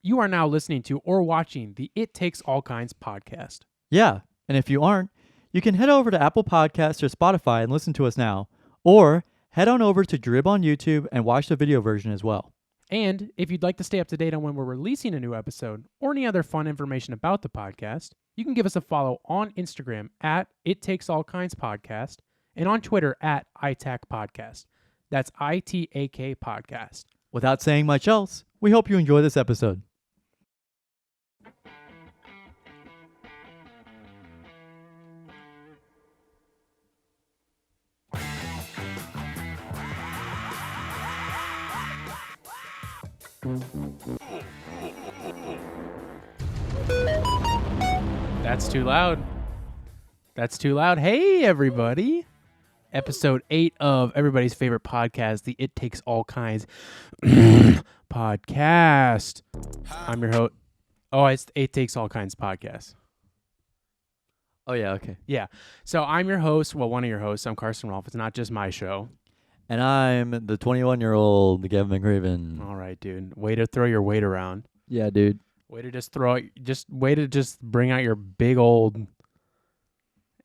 You are now listening to or watching the It Takes All Kinds podcast. Yeah, and if you aren't, you can head over to Apple Podcasts or Spotify and listen to us now. Or head on over to Drib on YouTube and watch the video version as well. And if you'd like to stay up to date on when we're releasing a new episode or any other fun information about the podcast, you can give us a follow on Instagram at It Takes All Kinds Podcast and on Twitter at ITAC Podcast. That's ITAK Podcast. Without saying much else, we hope you enjoy this episode. That's too loud. That's too loud. Hey, everybody. Episode 8 of everybody's favorite podcast, the It Takes All Kinds podcast. I'm your host. Oh, it's It Takes All Kinds podcast. Oh, yeah, okay. Yeah. So I'm your host. Well, one of your hosts. I'm Carson Rolfe. It's not just my show. And I'm the 21-year-old Gavin McRaven. All right, dude. Way to throw your weight around. Yeah, dude. Way to just throw it. Way to just bring out your big old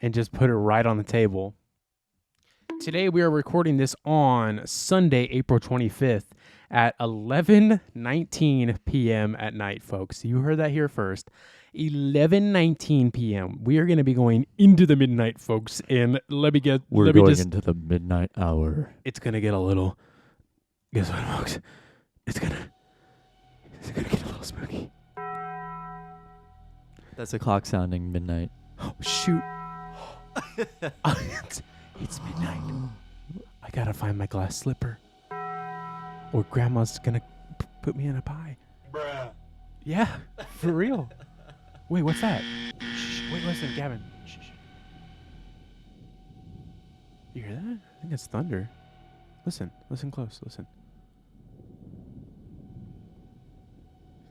and just put it right on the table. Today we are recording this on Sunday, April 25th at 11:19 p.m. at night, folks. You heard that here first. 11:19 p.m. We are going to be going into the midnight, folks. And we're going into the midnight hour. It's going to get a little. Guess what, folks? It's gonna get a little spooky. That's the clock sounding midnight. Oh, shoot. It's midnight. I gotta find my glass slipper. Or grandma's gonna put me in a pie. Bruh. Yeah, for real. Wait, what's that? Shh, wait, listen, Gavin. Shh. You hear that? I think it's thunder. Listen close, listen.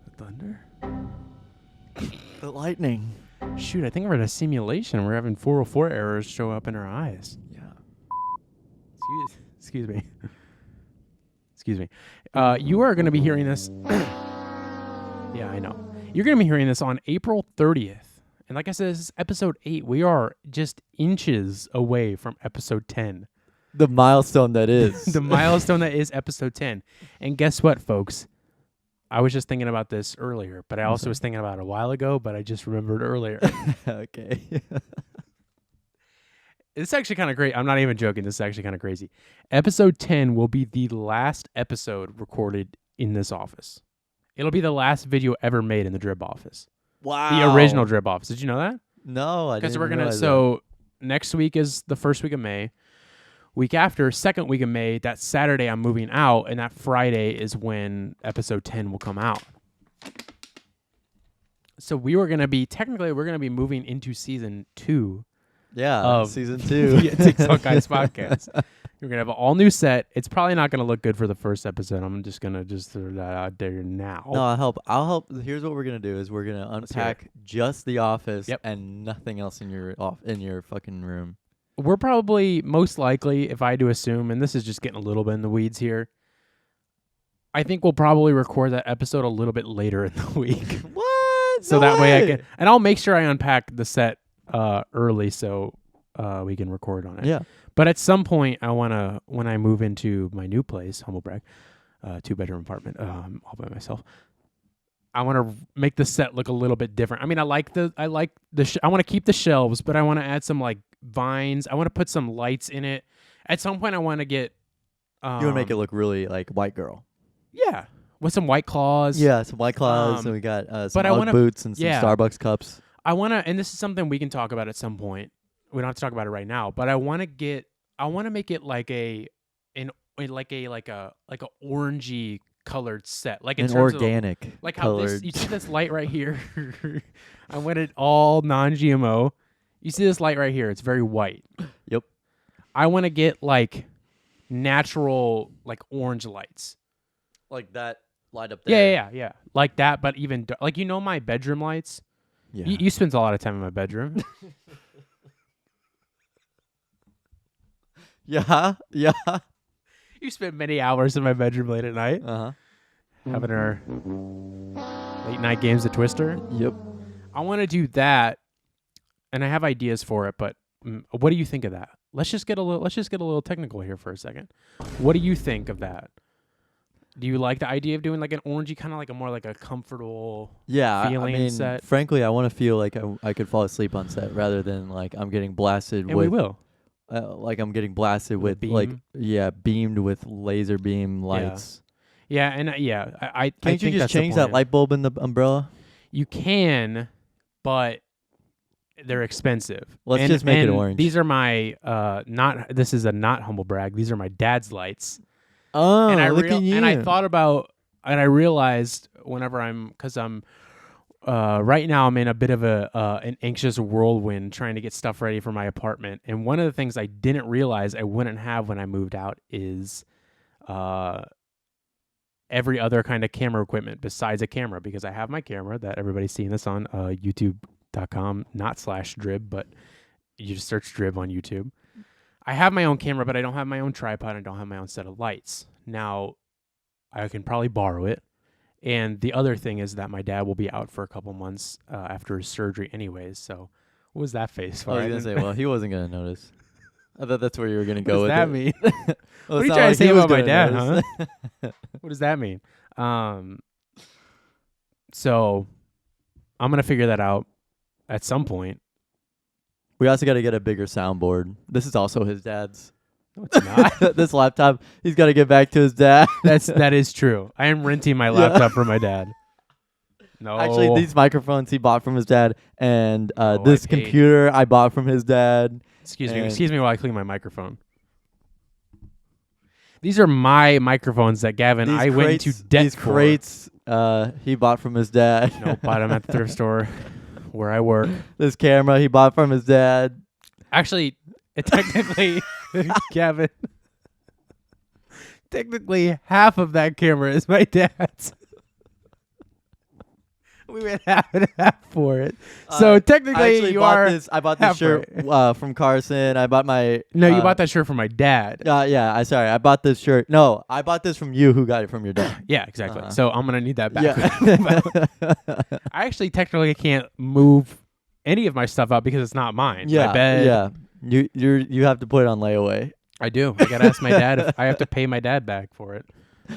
Is it thunder? The lightning. Shoot, I think we're in a simulation. We're having 404 errors show up in our eyes. Yeah. Excuse me. Excuse me. You are going to be hearing this. Yeah, I know. You're going to be hearing this on April 30th. And like I said, this is episode 8. We are just inches away from episode 10. The milestone that is. The milestone that is episode 10. And guess what, folks? I was just thinking about this earlier, but I also was thinking about it a while ago, but I just remembered earlier. Okay. It's actually kind of great. I'm not even joking. This is actually kind of crazy. Episode 10 will be the last episode recorded in this office. It'll be the last video ever made in the Drib office. Wow. The original Drib office. Did you know that? No, I didn't. Because we're going to, next week is the first week of May. Week after, second week of May, that Saturday I'm moving out, and that Friday is when episode 10 will come out. So we're going to be moving into season 2. Yeah, of season 2. It Takes All Kinds podcast. We're going to have an all new set. It's probably not going to look good for the first episode. I'm just going to throw that out there now. No, I'll help. Here's what we're going to do is we're going to unpack just the office and nothing else in your fucking room. We're probably, most likely, if I had to assume, and this is just getting a little bit in the weeds here, I think we'll probably record that episode a little bit later in the week. What? So that way I can, and I'll make sure I unpack the set early so we can record on it. Yeah. But at some point, I want to, when I move into my new place, humble brag, 2-bedroom apartment, all by myself, I want to make the set look a little bit different. I mean, I want to keep the shelves, but I want to add some like vines. I want to put some lights in it. At some point, I want to get. You want to make it look really like white girl. Yeah, with some White Claws. Yeah, some White Claws, and we got some Ugg boots and some Starbucks cups. I want to, and this is something we can talk about at some point. We don't have to talk about it right now, but I want to make it like a orangey colored set, like in an organic, like colored. how you see this light right here. I went it all non-GMO. You see this light right here? It's very white. Yep. I want to get like natural, like orange lights, like that light up there. Yeah, like that, but even like my bedroom lights. Yeah. You spend a lot of time in my bedroom. Yeah. You spend many hours in my bedroom late at night. Uh-huh. having our late night games of Twister. Yep. I want to do that, and I have ideas for it. But what do you think of that? Let's just get a little technical here for a second. What do you think of that? Do you like the idea of doing like an orangey, kind of like a more like a comfortable feeling I mean, set? frankly, I want to feel like I could fall asleep on set rather than like I'm getting blasted And with. we will. Like I'm getting blasted With a with beam? beamed with laser beam lights. Yeah, and I Can't you think just that's the change that point. light bulb in the umbrella? You can, but they're expensive. Let's just make it orange. These are my this is a not humble brag. These are my dad's lights. Oh, And look at you. And I thought about, and I realized whenever because I'm right now I'm in a bit of an anxious whirlwind trying to get stuff ready for my apartment. And one of the things I didn't realize I wouldn't have when I moved out is every other kind of camera equipment besides a camera, because I have my camera that everybody's seeing this on youtube.com, not /drib, but you just search drib on YouTube. I have my own camera, but I don't have my own tripod. I don't have my own set of lights. Now, I can probably borrow it. And the other thing is that my dad will be out for a couple months after his surgery anyways. So what was that face for? I was going to say, well, he wasn't going to notice. I thought that's where you were going to go with that it. mean? Well, What are you it's not trying to like say he was about my gonna dad, notice. What does that mean? So I'm going to figure that out at some point. We also got to get a bigger soundboard. This is also his dad's. No, it's not. This laptop, he's got to get back to his dad. That is true. I am renting my laptop from my dad. No. Actually, these microphones he bought from his dad, and I this paid. computer I bought from his dad. Excuse me while I clean my microphone. These are my microphones that Gavin These I went into debt These for. crates he bought from his dad. No, bought them at the thrift store where I work. This camera he bought from his dad. Actually, technically, Gavin, technically half of that camera is my dad's. We went half and half for it. So I technically, actually you bought are. this. I bought this shirt from Carson. I bought my. No, you bought that shirt from my dad. Yeah, I bought this shirt. No, I bought this from you, who got it from your dad. Yeah, exactly. Uh-huh. So I'm gonna need that back. Yeah. I actually technically can't move any of my stuff out because it's not mine. Yeah, My bed. yeah. You have to put it on layaway. I do. I gotta ask my dad if I have to pay my dad back for it.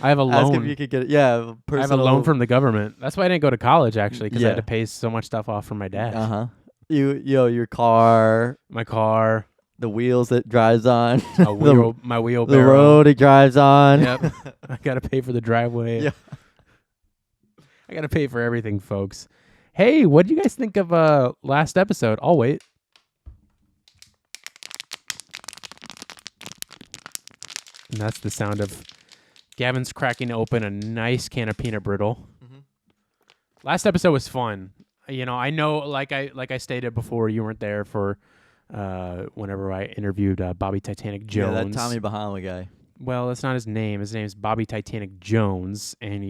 I have a Ask if loan. you could get it. Yeah, I have a loan from the government. That's why I didn't go to college actually, because I Yeah. had to pay so much stuff off from my dad. Your car, My car, the wheels it drives on, my wheelbarrow. the road it drives on. Yep. I gotta pay for the driveway. Yeah. I gotta pay for everything, folks. Hey, what do you guys think of last episode? I'll wait. And that's the sound of Gavin's cracking open a nice can of peanut brittle. Mhm. Last episode was fun. You know, I know, like I stated before, you weren't there for whenever I interviewed Bobby Titanic Jones. Yeah, that Tommy Bahama guy. Well, that's not his name. His name is Bobby Titanic Jones, and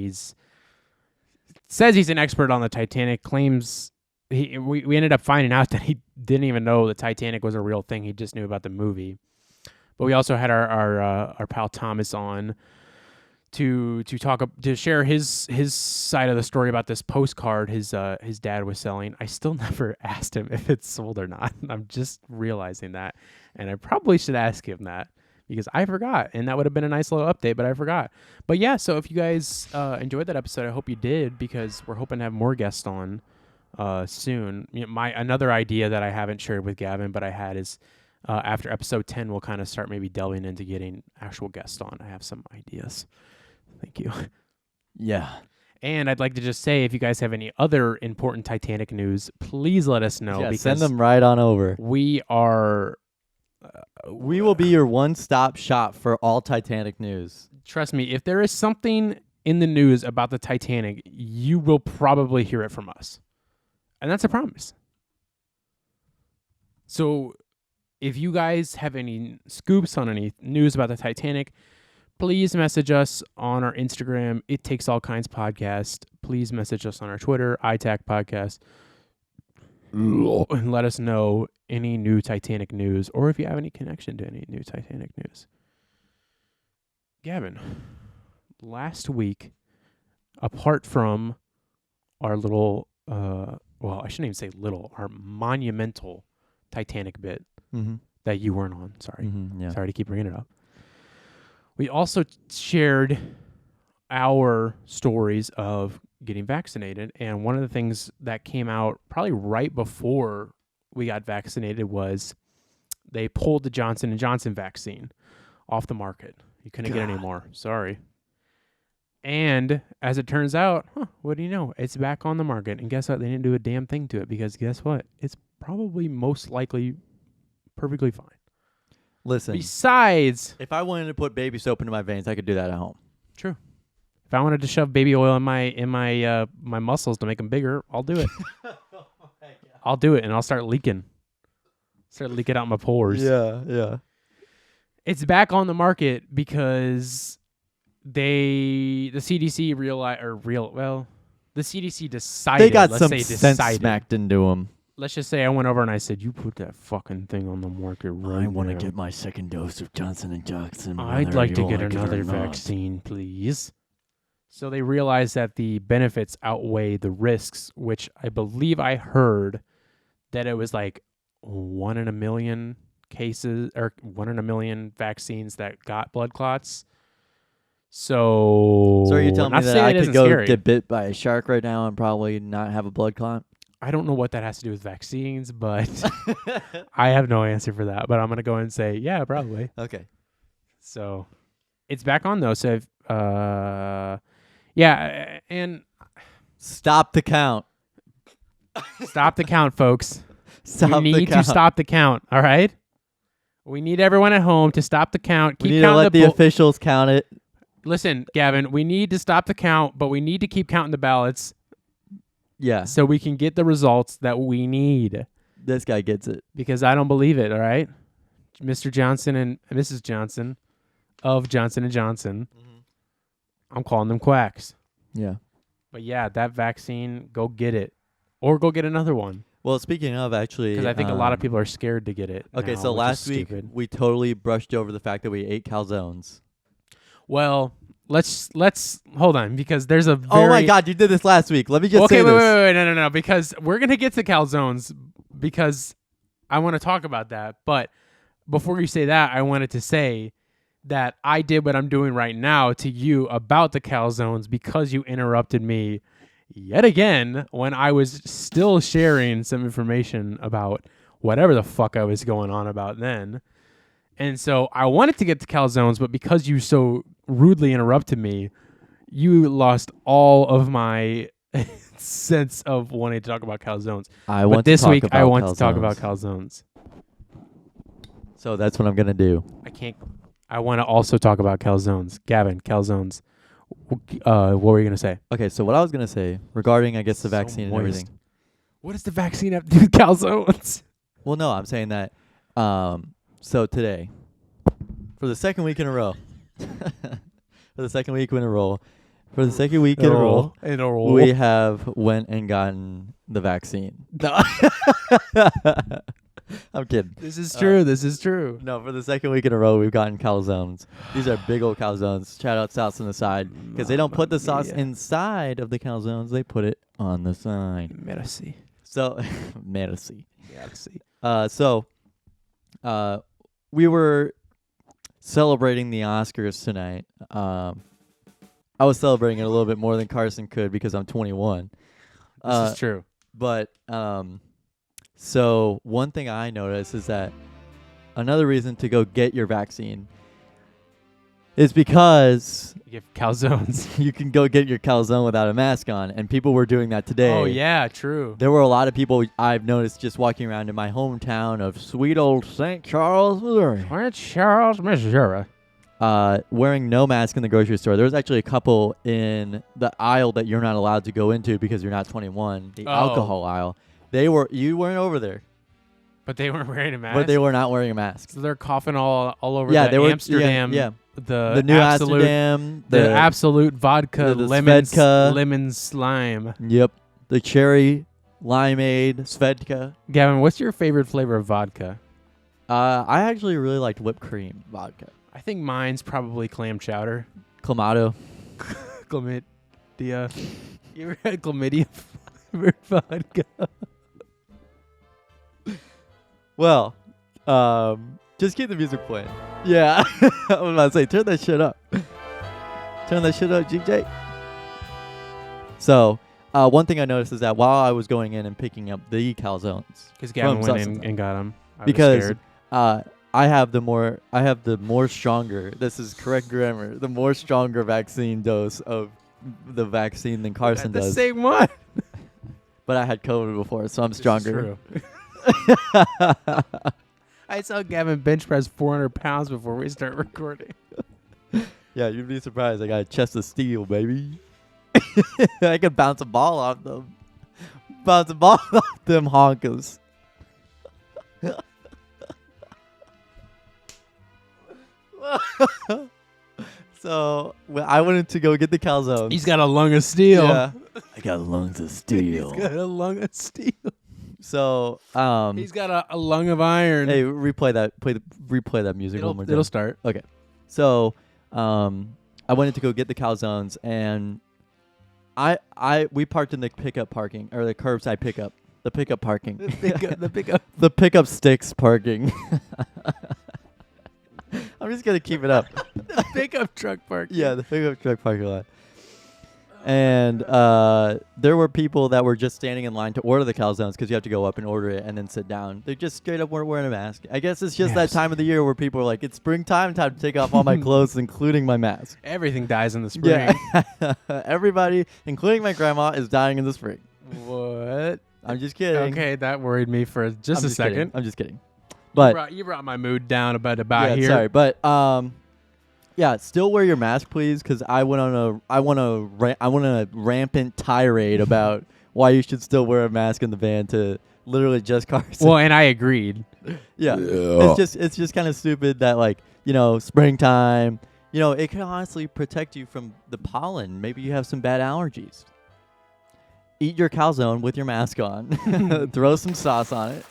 says he's an expert on the Titanic. Claims we ended up finding out that he didn't even know the Titanic was a real thing. He just knew about the movie. But we also had our pal Thomas on to share his side of the story about this postcard his dad was selling. I still never asked him if it's sold or not. I'm just realizing that, and I probably should ask him that because I forgot, and that would have been a nice little update, but I forgot. But yeah, so if you guys enjoyed that episode, I hope you did, because we're hoping to have more guests on soon. You know, another idea that I haven't shared with Gavin, but I had is after episode 10, we'll kind of start maybe delving into getting actual guests on. I have some ideas. Thank you. Yeah. And I'd like to just say, if you guys have any other important Titanic news, please let us know. Yeah, because send them right on over. we are... We will be your one-stop shop for all Titanic news. Trust me, if there is something in the news about the Titanic, you will probably hear it from us. And that's a promise. So if you guys have any scoops on any news about the Titanic, please message us on our Instagram, It Takes All Kinds Podcast. Please message us on our Twitter, ITAC Podcast. And let us know any new Titanic news, or if you have any connection to any new Titanic news. Gavin, last week apart from our little, well, I shouldn't even say little, our monumental Titanic bit that you weren't on. Sorry. Yeah. Sorry to keep bringing it up. We also shared our stories of getting vaccinated. And one of the things that came out probably right before we got vaccinated was they pulled the Johnson & Johnson vaccine off the market. You couldn't get any more. Sorry. And as it turns out, what do you know? It's back on the market. And guess what? They didn't do a damn thing to it because guess what? It's probably most likely perfectly fine. Listen. Besides, if I wanted to put baby soap into my veins, I could do that at home. True. If I wanted to shove baby oil in my muscles to make them bigger, I'll do it. I'll do it, and I'll start leaking. Start leaking out my pores. Yeah. It's back on the market because the CDC the CDC decided. They got let's some say sense decided. smacked into them. Let's just say I went over and I said, "You put that fucking thing on the market right I want to now. get my second dose of Johnson & Johnson. I'd like to get another vaccine, please." So they realized that the benefits outweigh the risks, which I believe I heard that it was like 1 in a million cases or 1 in a million vaccines that got blood clots. So are you telling me not that saying I it could isn't go scary. get bit by a shark right now and probably not have a blood clot? I don't know what that has to do with vaccines, but I have no answer for that. But I'm going to go and say, yeah, probably. Okay. So it's back on, though. So, yeah, and stop the count. Stop the count, folks. Stop you the need count. to stop the count, all right? We need everyone at home to stop the count. We need to let the officials count it. Listen, Gavin, we need to stop the count, but we need to keep counting the ballots. Yeah. So we can get the results that we need. This guy gets it. Because I don't believe it, all right? Mr. Johnson and Mrs. Johnson of Johnson & Johnson. I'm calling them quacks. Yeah. But yeah, that vaccine, go get it. Or go get another one. Well, speaking of, actually... Because I think a lot of people are scared to get it. Okay, now, so last week, stupid. we totally brushed over the fact that we ate calzones. Well, let's hold on, because there's a very... Oh my God, you did this last week. Let me just say wait, this. wait, no, because we're going to get to calzones because I want to talk about that. But before you say that, I wanted to say that I did what I'm doing right now to you about the calzones because you interrupted me yet again when I was still sharing some information about whatever the fuck I was going on about then. And so I wanted to get to calzones, but because you so rudely interrupted me, you lost all of my sense of wanting to talk about calzones. But this week, I want to talk about calzones. So that's what I'm going to do. I want to also talk about calzones. Gavin, calzones. What were you going to say? Okay, so what I was going to say regarding, I guess, the vaccine and everything. What does the vaccine have to do with calzones? Well, no, I'm saying that. So today, for the second week in a row, we have went and gotten the vaccine. No. I'm kidding. This is true. This is true. No, for the second week in a row, we've gotten calzones. These are big old calzones. Shout out sauce on the side. Because they don't put the sauce inside of the calzones. They put it on the side. Merci. So, merci. So, we were celebrating the Oscars tonight. I was celebrating it a little bit more than Carson could because I'm 21. This is true. But, so one thing I noticed is that another reason to go get your vaccine is because you get calzones. You can go get your calzone without a mask on, and people were doing that today. Oh, yeah, true. There were a lot of people I've noticed just walking around in my hometown of sweet old St. Charles, Missouri. St. Charles, Missouri. Wearing no mask in the grocery store. There was actually a couple in the aisle that you're not allowed to go into because you're not 21, the alcohol aisle. You weren't over there. But they weren't wearing a mask? But they were not wearing a mask. So they're coughing all over they were, Amsterdam. Yeah. The new absolute, Amsterdam. The absolute vodka, the lemon slime. Yep. The cherry, limeade, Svedka. Gavin, what's your favorite flavor of vodka? I actually really liked whipped cream vodka. I think mine's probably clam chowder. Clamato. Clement. The you ever had chlamydia flavored vodka? Well, just keep the music playing. Yeah. I was about to say, turn that shit up. Turn that shit up, GJ. So, one thing I noticed is that while I was going in and picking up the calzones, Because Gavin went in and got them. because I have the more stronger. This is correct grammar. The more stronger vaccine dose of the vaccine than Carson the does. same one. But I had COVID before, so I'm stronger. I saw Gavin bench press 400 pounds before we start recording. Yeah, you'd be surprised. I got a chest of steel, baby. I could bounce a ball off them. Bounce a ball off them honkers. So I wanted to go get the calzones. He's got a lung of steel. Yeah. I got lungs of steel. He's got a lung of steel. So He's got a lung of iron. hey, replay that music one more time. It'll start. Okay. So I wanted to go get the calzones, and we parked in the pickup parking, or the curbside pickup. The pickup parking. The pickup sticks parking. I'm just gonna keep it up. The pickup truck parking. Yeah, the pickup truck parking lot. And there were people that were just standing in line to order the calzones because you have to go up and order it and then sit down. They just straight up weren't wearing a mask. I guess it's just that time of the year where people are like, it's springtime, time to take off all my clothes, including my mask. Everything dies in the spring. Yeah. Everybody, including my grandma, is dying in the spring. What? I'm just kidding. Okay, that worried me for just a second. Kidding. I'm just kidding. But you brought my mood down about yeah, here. Sorry, but yeah, still wear your mask, please, because I went on a rampant tirade about why you should still wear a mask in the van to literally just Carson. Well, and I agreed. Yeah. It's just kind of stupid that, like, springtime, it can honestly protect you from the pollen. Maybe you have some bad allergies. Eat your calzone with your mask on. Throw some sauce on it.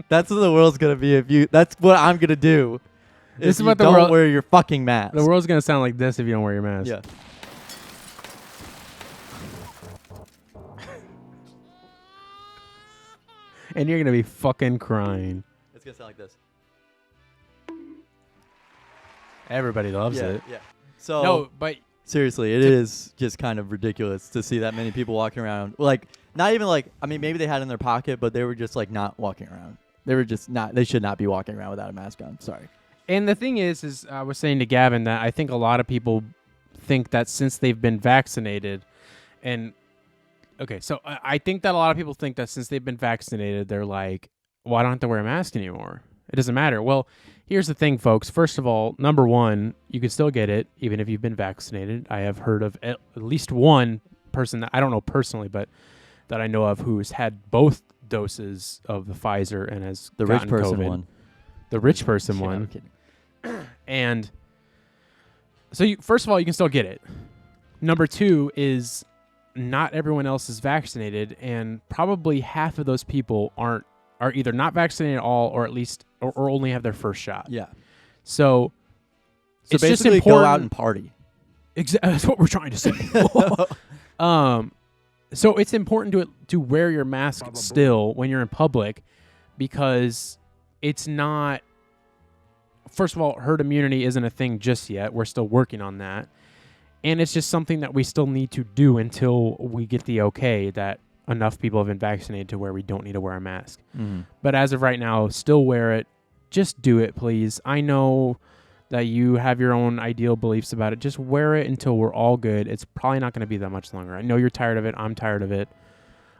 That's what the world's gonna be if you. That's what I'm gonna do. This is what the world. Wear your fucking mask. The world's gonna sound like this if you don't wear your mask. Yeah. And you're gonna be fucking crying. It's gonna sound like this. Everybody loves it. Yeah. So no, but seriously, it is just kind of ridiculous to see that many people walking around. Like, not even like, I mean, maybe they had it in their pocket, but they were just like not walking around. They were just not. They should not be walking around without a mask on. Sorry. And the thing is I was saying to Gavin that I think a lot of people think that since they've been vaccinated, and okay, so I think that a lot of people think that since they've been vaccinated, they're like, well, I don't have to wear a mask anymore. It doesn't matter. Well, here's the thing, folks. First of all, number one, you can still get it even if you've been vaccinated. I have heard of at least one person that I don't know personally, but that I know of who's had both doses of the Pfizer and has the gotten rich person COVID. one. The rich person one. I'm kidding. And so, first of all, you can still get it. Number two is not everyone else is vaccinated, and probably half of those people are either not vaccinated at all, or at least or only have their first shot. Yeah. So it's basically just important. Go out and party. That's what we're trying to say. So it's important to wear your mask still when you're in public, because it's not. First of all, herd immunity isn't a thing just yet. We're still working on that. And it's just something that we still need to do until we get the okay that enough people have been vaccinated to where we don't need to wear a mask. Mm. But as of right now, still wear it. Just do it, please. I know that you have your own ideal beliefs about it. Just wear it until we're all good. It's probably not going to be that much longer. I know you're tired of it. I'm tired of it.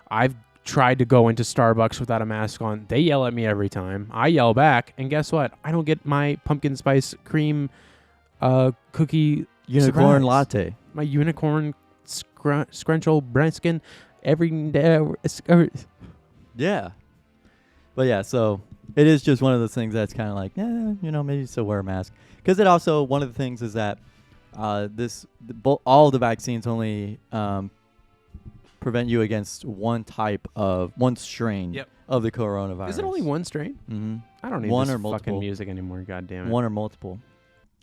I've tried to go into Starbucks without a mask on. They yell at me every time. I yell back, and guess what? I don't get my pumpkin spice cream cookie Unicorn surprise. latte. My unicorn scrunchel briskin every day. Yeah. But yeah, so it is just one of those things that's kind of like, maybe still wear a mask. Because it also, one of the things is that all the vaccines only prevent you against one strain of the coronavirus. Is it only one strain? Mm-hmm. I don't need one this or multiple fucking music anymore. God damn it. One or multiple.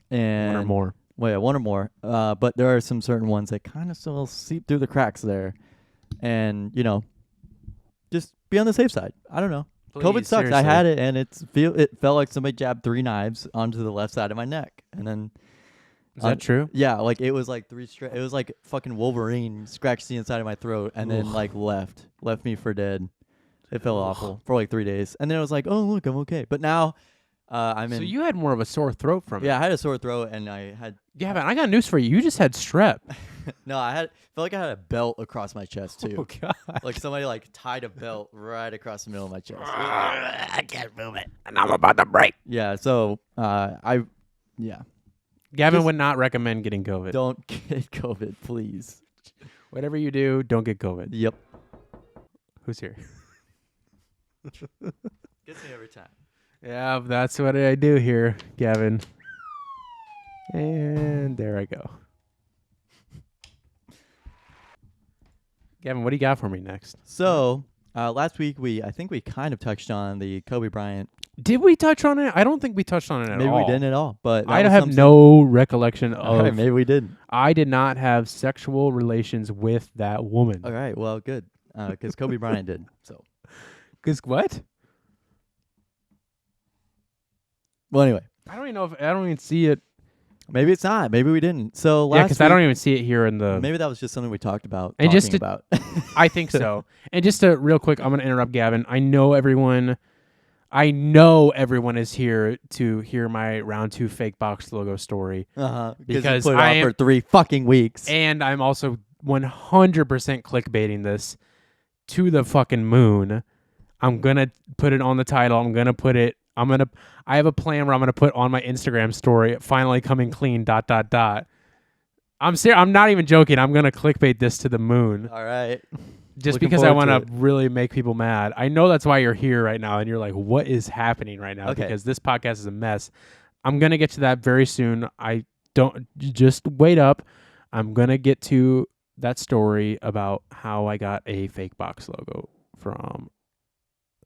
One or more. Well, yeah, one or more. But there are some certain ones that kind of still seep through the cracks there, and just be on the safe side. I don't know. COVID Please, sucks. seriously. I had it, and it felt like somebody jabbed 3 knives onto the left side of my neck, and then. Is that true? Yeah, like it was like 3 straight. It was like fucking Wolverine scratched the inside of my throat and then like left me for dead. It felt awful for like 3 days, and then it was like, oh look, I'm okay. But now, I'm in. So you had more of a sore throat from it. Yeah, I had a sore throat, and I had. Yeah, but I got news for you. You just had strep. No, felt like I had a belt across my chest too. Oh God! Like somebody like tied a belt right across the middle of my chest. I can't move it, and I'm about to break. Yeah, so Gavin Just would not recommend getting COVID. don't get COVID, please. Whatever you do, don't get COVID. Yep. Who's here? Gets me every time. Yeah, that's what I do here, Gavin. And there I go. Gavin, what do you got for me next? So, last week I think we kind of touched on the Kobe Bryant. Did we touch on it? I don't think we touched on it at all. Maybe we didn't at all, but I have no recollection of. All right, maybe we didn't. I did not have sexual relations with that woman. All right, well, good, because Kobe Bryant did. So, Cause what? well, anyway, I don't even know if I don't even see it. maybe it's not. Maybe we didn't. So Yeah, last because week, I don't even see it here in the. maybe that was just something we talked about. And just talking to- about. I think so. And just to real quick, I'm gonna interrupt Gavin. I know everyone is here to hear my round 2 fake box logo story. Because you put it off for 3 fucking weeks. And I'm also 100% clickbaiting this to the fucking moon. I'm going to put it on the title. I have a plan where I'm going to put on my Instagram story, finally coming clean, ... I'm serious. I'm not even joking. I'm going to clickbait this to the moon. All right. Just Looking because I forward want to to really make people mad. I know that's why you're here right now, and you're like, what is happening right now? Okay. Because this podcast is a mess. I'm going to get to that very soon. I don't, just wait up. I'm going to get to that story about how I got a fake box logo from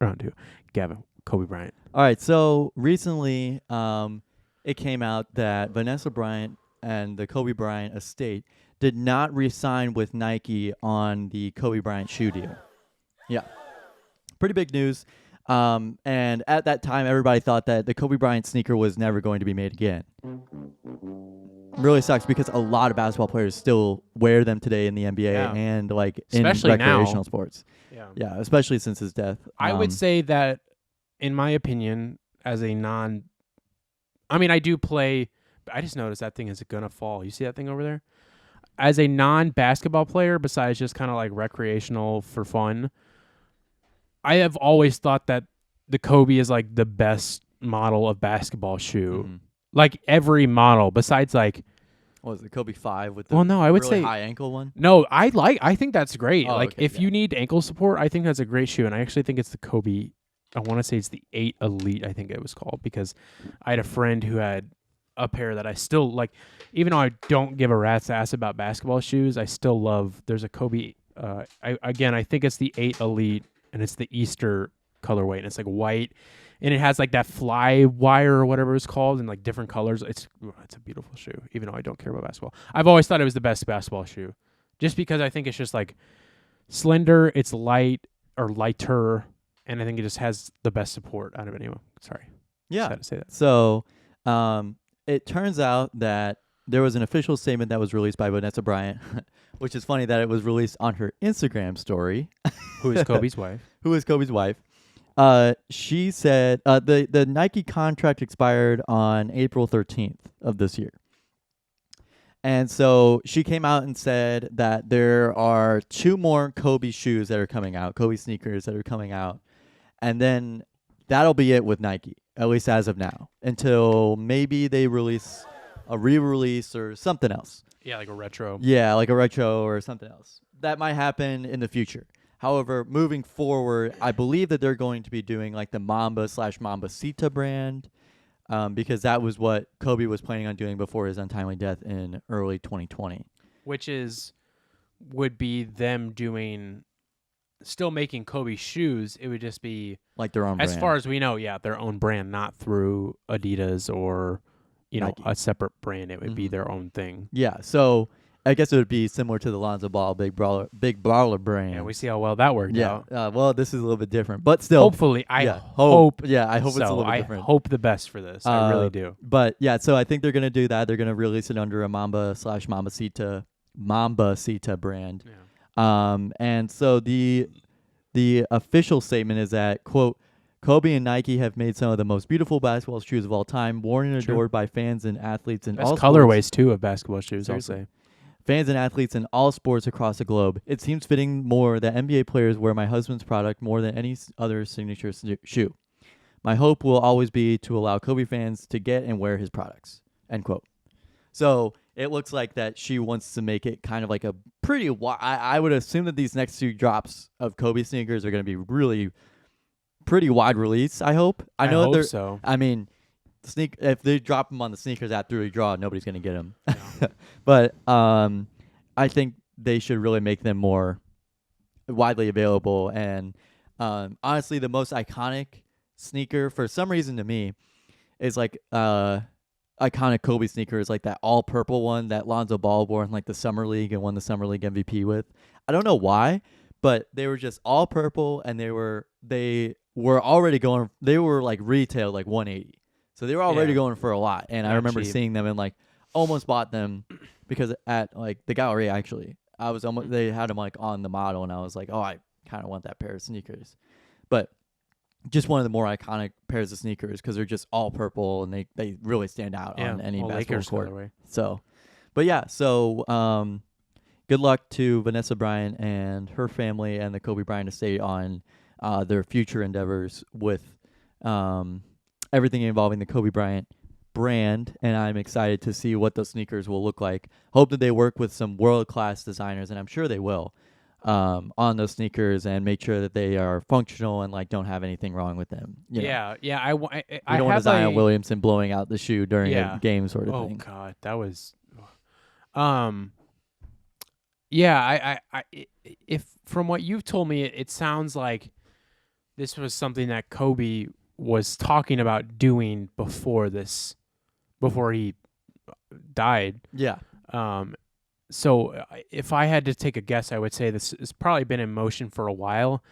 round 2. Gavin, Kobe Bryant. All right. So recently, it came out that Vanessa Bryant and the Kobe Bryant estate did not re-sign with Nike on the Kobe Bryant shoe deal. Yeah. Pretty big news. And at that time, everybody thought that the Kobe Bryant sneaker was never going to be made again. Really sucks because a lot of basketball players still wear them today in the NBA Yeah. and like Especially in recreational now. sports. Yeah. Yeah, especially since his death. I would say that, in my opinion, as a I do play. I just noticed that thing is gonna fall. You see that thing over there? As a non-basketball player, besides just kind of like recreational for fun, I have always thought that the Kobe is like the best model of basketball shoe. Mhm. Like every model, besides like. What was it, Kobe 5 with the Well, no, I would really say high ankle one? no. I think that's great. Oh, like okay, if yeah. you need ankle support, I think that's a great shoe, and I actually think it's the Kobe. I want to say it's the 8 Elite. I think it was called because I had a friend who had a pair that I still like. Even though I don't give a rat's ass about basketball shoes, I still love. There's a Kobe. I think it's the 8 Elite, and it's the Easter colorway, and it's like white, and it has like that fly wire or whatever it's called, in like different colors. It's a beautiful shoe, even though I don't care about basketball. I've always thought it was the best basketball shoe, just because I think it's just like slender, it's light or lighter, and I think it just has the best support out of anyone. Sorry, just Yeah. had to say that. So, it turns out that there was an official statement that was released by Vanessa Bryant, which is funny that it was released on her Instagram story. Who is Kobe's wife? Who is Kobe's wife? She said the Nike contract expired on April 13th of this year. And so she came out and said that there are 2 more Kobe shoes that are coming out, Kobe sneakers that are coming out. And then that'll be it with Nike, at least as of now, until maybe they release a re-release or something else. Yeah, like a retro. Yeah, like a retro or something else. That might happen in the future. However, moving forward, I believe that they're going to be doing like the Mamba/Mambasita brand, because that was what Kobe was planning on doing before his untimely death in early 2020. Which would be them still making Kobe shoes. It would just be Like their own as brand. far as we know, yeah, their own brand, not through Adidas or Nike. a separate brand. It would be Mhm. their own thing. Yeah, so I guess it would be similar to the Lonzo Ball Big Brawler brand. Yeah, we see how well that worked Yeah. out. Well, this is a little bit different, but still. Hopefully, I yeah, hope. Yeah, I hope so. it's a little bit I different. hope the best for this. I really do. But yeah, so I think they're gonna do that. They're gonna release it under a Mambacita brand. Yeah. And so the official statement is that, quote, Kobe and Nike have made some of the most beautiful basketball shoes of all time, worn and Sure. adored by fans and athletes in Best all colorways sports. too of basketball shoes. Seriously. I'll say. Fans and athletes in all sports across the globe. It seems fitting more that NBA players wear my husband's product more than any other signature shoe. My hope will always be to allow Kobe fans to get and wear his products. End quote. So it looks like that she wants to make it kind of like a pretty I would assume that these next 2 drops of Kobe sneakers are going to be really pretty wide release, I hope. I know hope they're so. I mean, if they drop them on the sneakers app through a draw, nobody's going to get them. No. But I think they should really make them more widely available. And honestly, the most iconic sneaker for some reason to me is like iconic Kobe sneaker is like that all purple one that Lonzo Ball wore in like the Summer League and won the Summer League MVP with. I don't know why, but they were just all purple and they were already going. They were like retail like 180, so they were already going for a lot. And I remember cheap. seeing them and like almost bought them because at like the gallery actually, they had them like on the model and I was like, oh, I kind of want that pair of sneakers, but. Just one of the more iconic pairs of sneakers because they're just all purple and they really stand out on any basketball Lakers court. colorway. So, but yeah, so good luck to Vanessa Bryant and her family and the Kobe Bryant estate on their future endeavors with everything involving the Kobe Bryant brand. And I'm excited to see what those sneakers will look like. Hope that they work with some world-class designers, and I'm sure they will. On those sneakers and make sure that they are functional and like don't have anything wrong with them. You know? I You don't want Zion Williamson blowing out the shoe during a game sort of thing. Oh God, that was. Yeah, if from what you've told me, it sounds like this was something that Kobe was talking about doing before he died. Yeah. So if I had to take a guess, I would say this has probably been in motion for a while,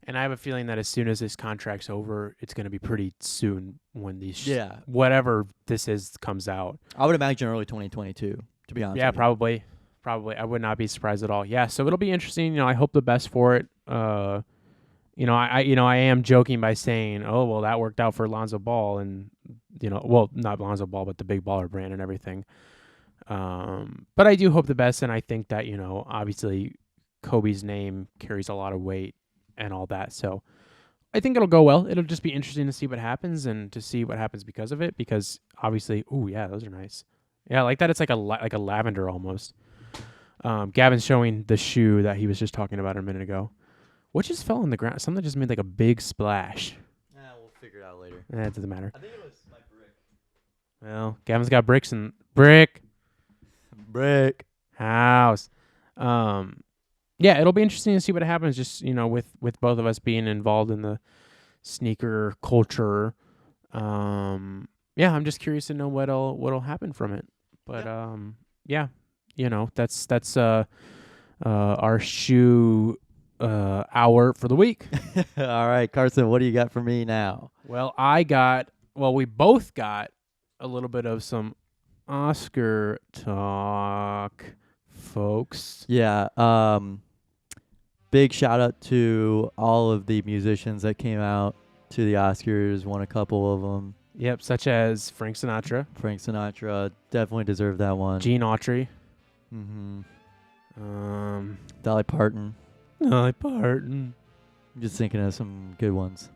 and I have a feeling that as soon as this contract's over, it's going to be pretty soon when these whatever this is comes out. I would imagine early 2022, to be honest. Yeah, probably. I would not be surprised at all. Yeah, so it'll be interesting. I hope the best for it. I am joking by saying, oh well, that worked out for Lonzo Ball, and well, not Lonzo Ball, but the Big Baller brand and everything. But I do hope the best, and I think that, obviously Kobe's name carries a lot of weight and all that. So I think it'll go well. It'll just be interesting to see what happens and to see what happens because of it, because obviously, those are nice. Yeah, like that. It's like a lavender almost. Gavin's showing the shoe that he was just talking about a minute ago. What just fell on the ground? Something just made like a big splash. We'll figure it out later. It doesn't matter. I think it was my brick. Well, Gavin's got bricks and brick house. Yeah, it'll be interesting to see what happens. Just with both of us being involved in the sneaker culture. Yeah, I'm just curious to know what'll happen from it. But that's our shoe hour for the week. All right, Carson, what do you got for me now? Well, we both got a little bit of some Oscar talk, folks. Yeah, big shout out to all of the musicians that came out to the Oscars, won a couple of them. Yep, such as Frank Sinatra. Frank Sinatra definitely deserved that one. Gene Autry. Mm-hmm. Dolly Parton. I'm just thinking of some good ones.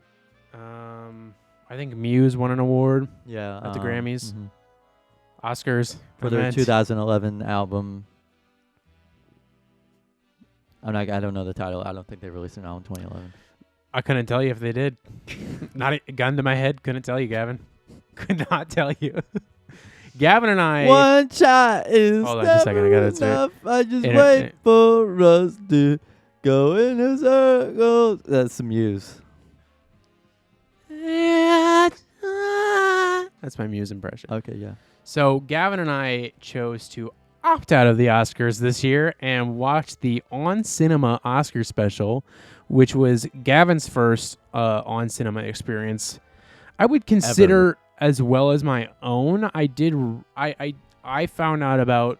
I think Muse won an award. Yeah, at the Grammys. Mm-hmm. Oscars for their 2011 album. I don't know the title. I don't think they released an album in 2011. I couldn't tell you if they did. Not a gun to my head. Couldn't tell you, Gavin. Could not tell you. Gavin and I. One shot is hold on just a second. I got it enough. I just wait for us to go in a circle. That's some Muse. That's my Muse impression. Okay, yeah. So Gavin and I chose to opt out of the Oscars this year and watch the On Cinema Oscar special, which was Gavin's first on cinema experience. I would consider as well as my own. I found out about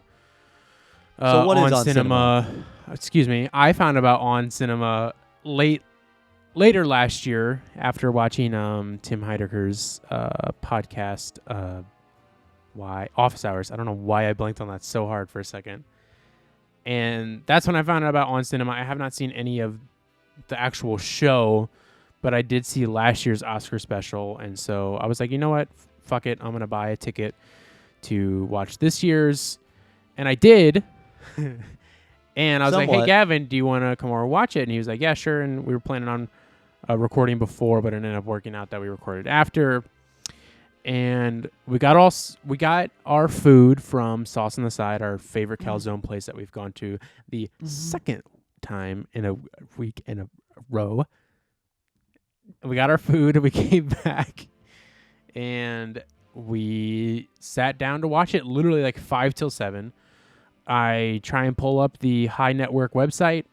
So what is On Cinema? Excuse me. I found about On Cinema later last year after watching Tim Heidecker's podcast. Why Office Hours? I don't know why I blanked on that so hard for a second. And that's when I found out about On Cinema. I have not seen any of the actual show, but I did see last year's Oscar special, and so I was like, you know what? Fuck it. I'm gonna buy a ticket to watch this year's, and I did. And I was like, hey, Gavin, do you want to come over and watch it? And he was like, yeah, sure. And we were planning on recording before, but it ended up working out that we recorded after. And we got our food from Sauce on the Side, our favorite calzone place that we've gone to the second time in a week in a row. We got our food and we came back and we sat down to watch it literally like 5 till 7. I try and pull up the High Network website,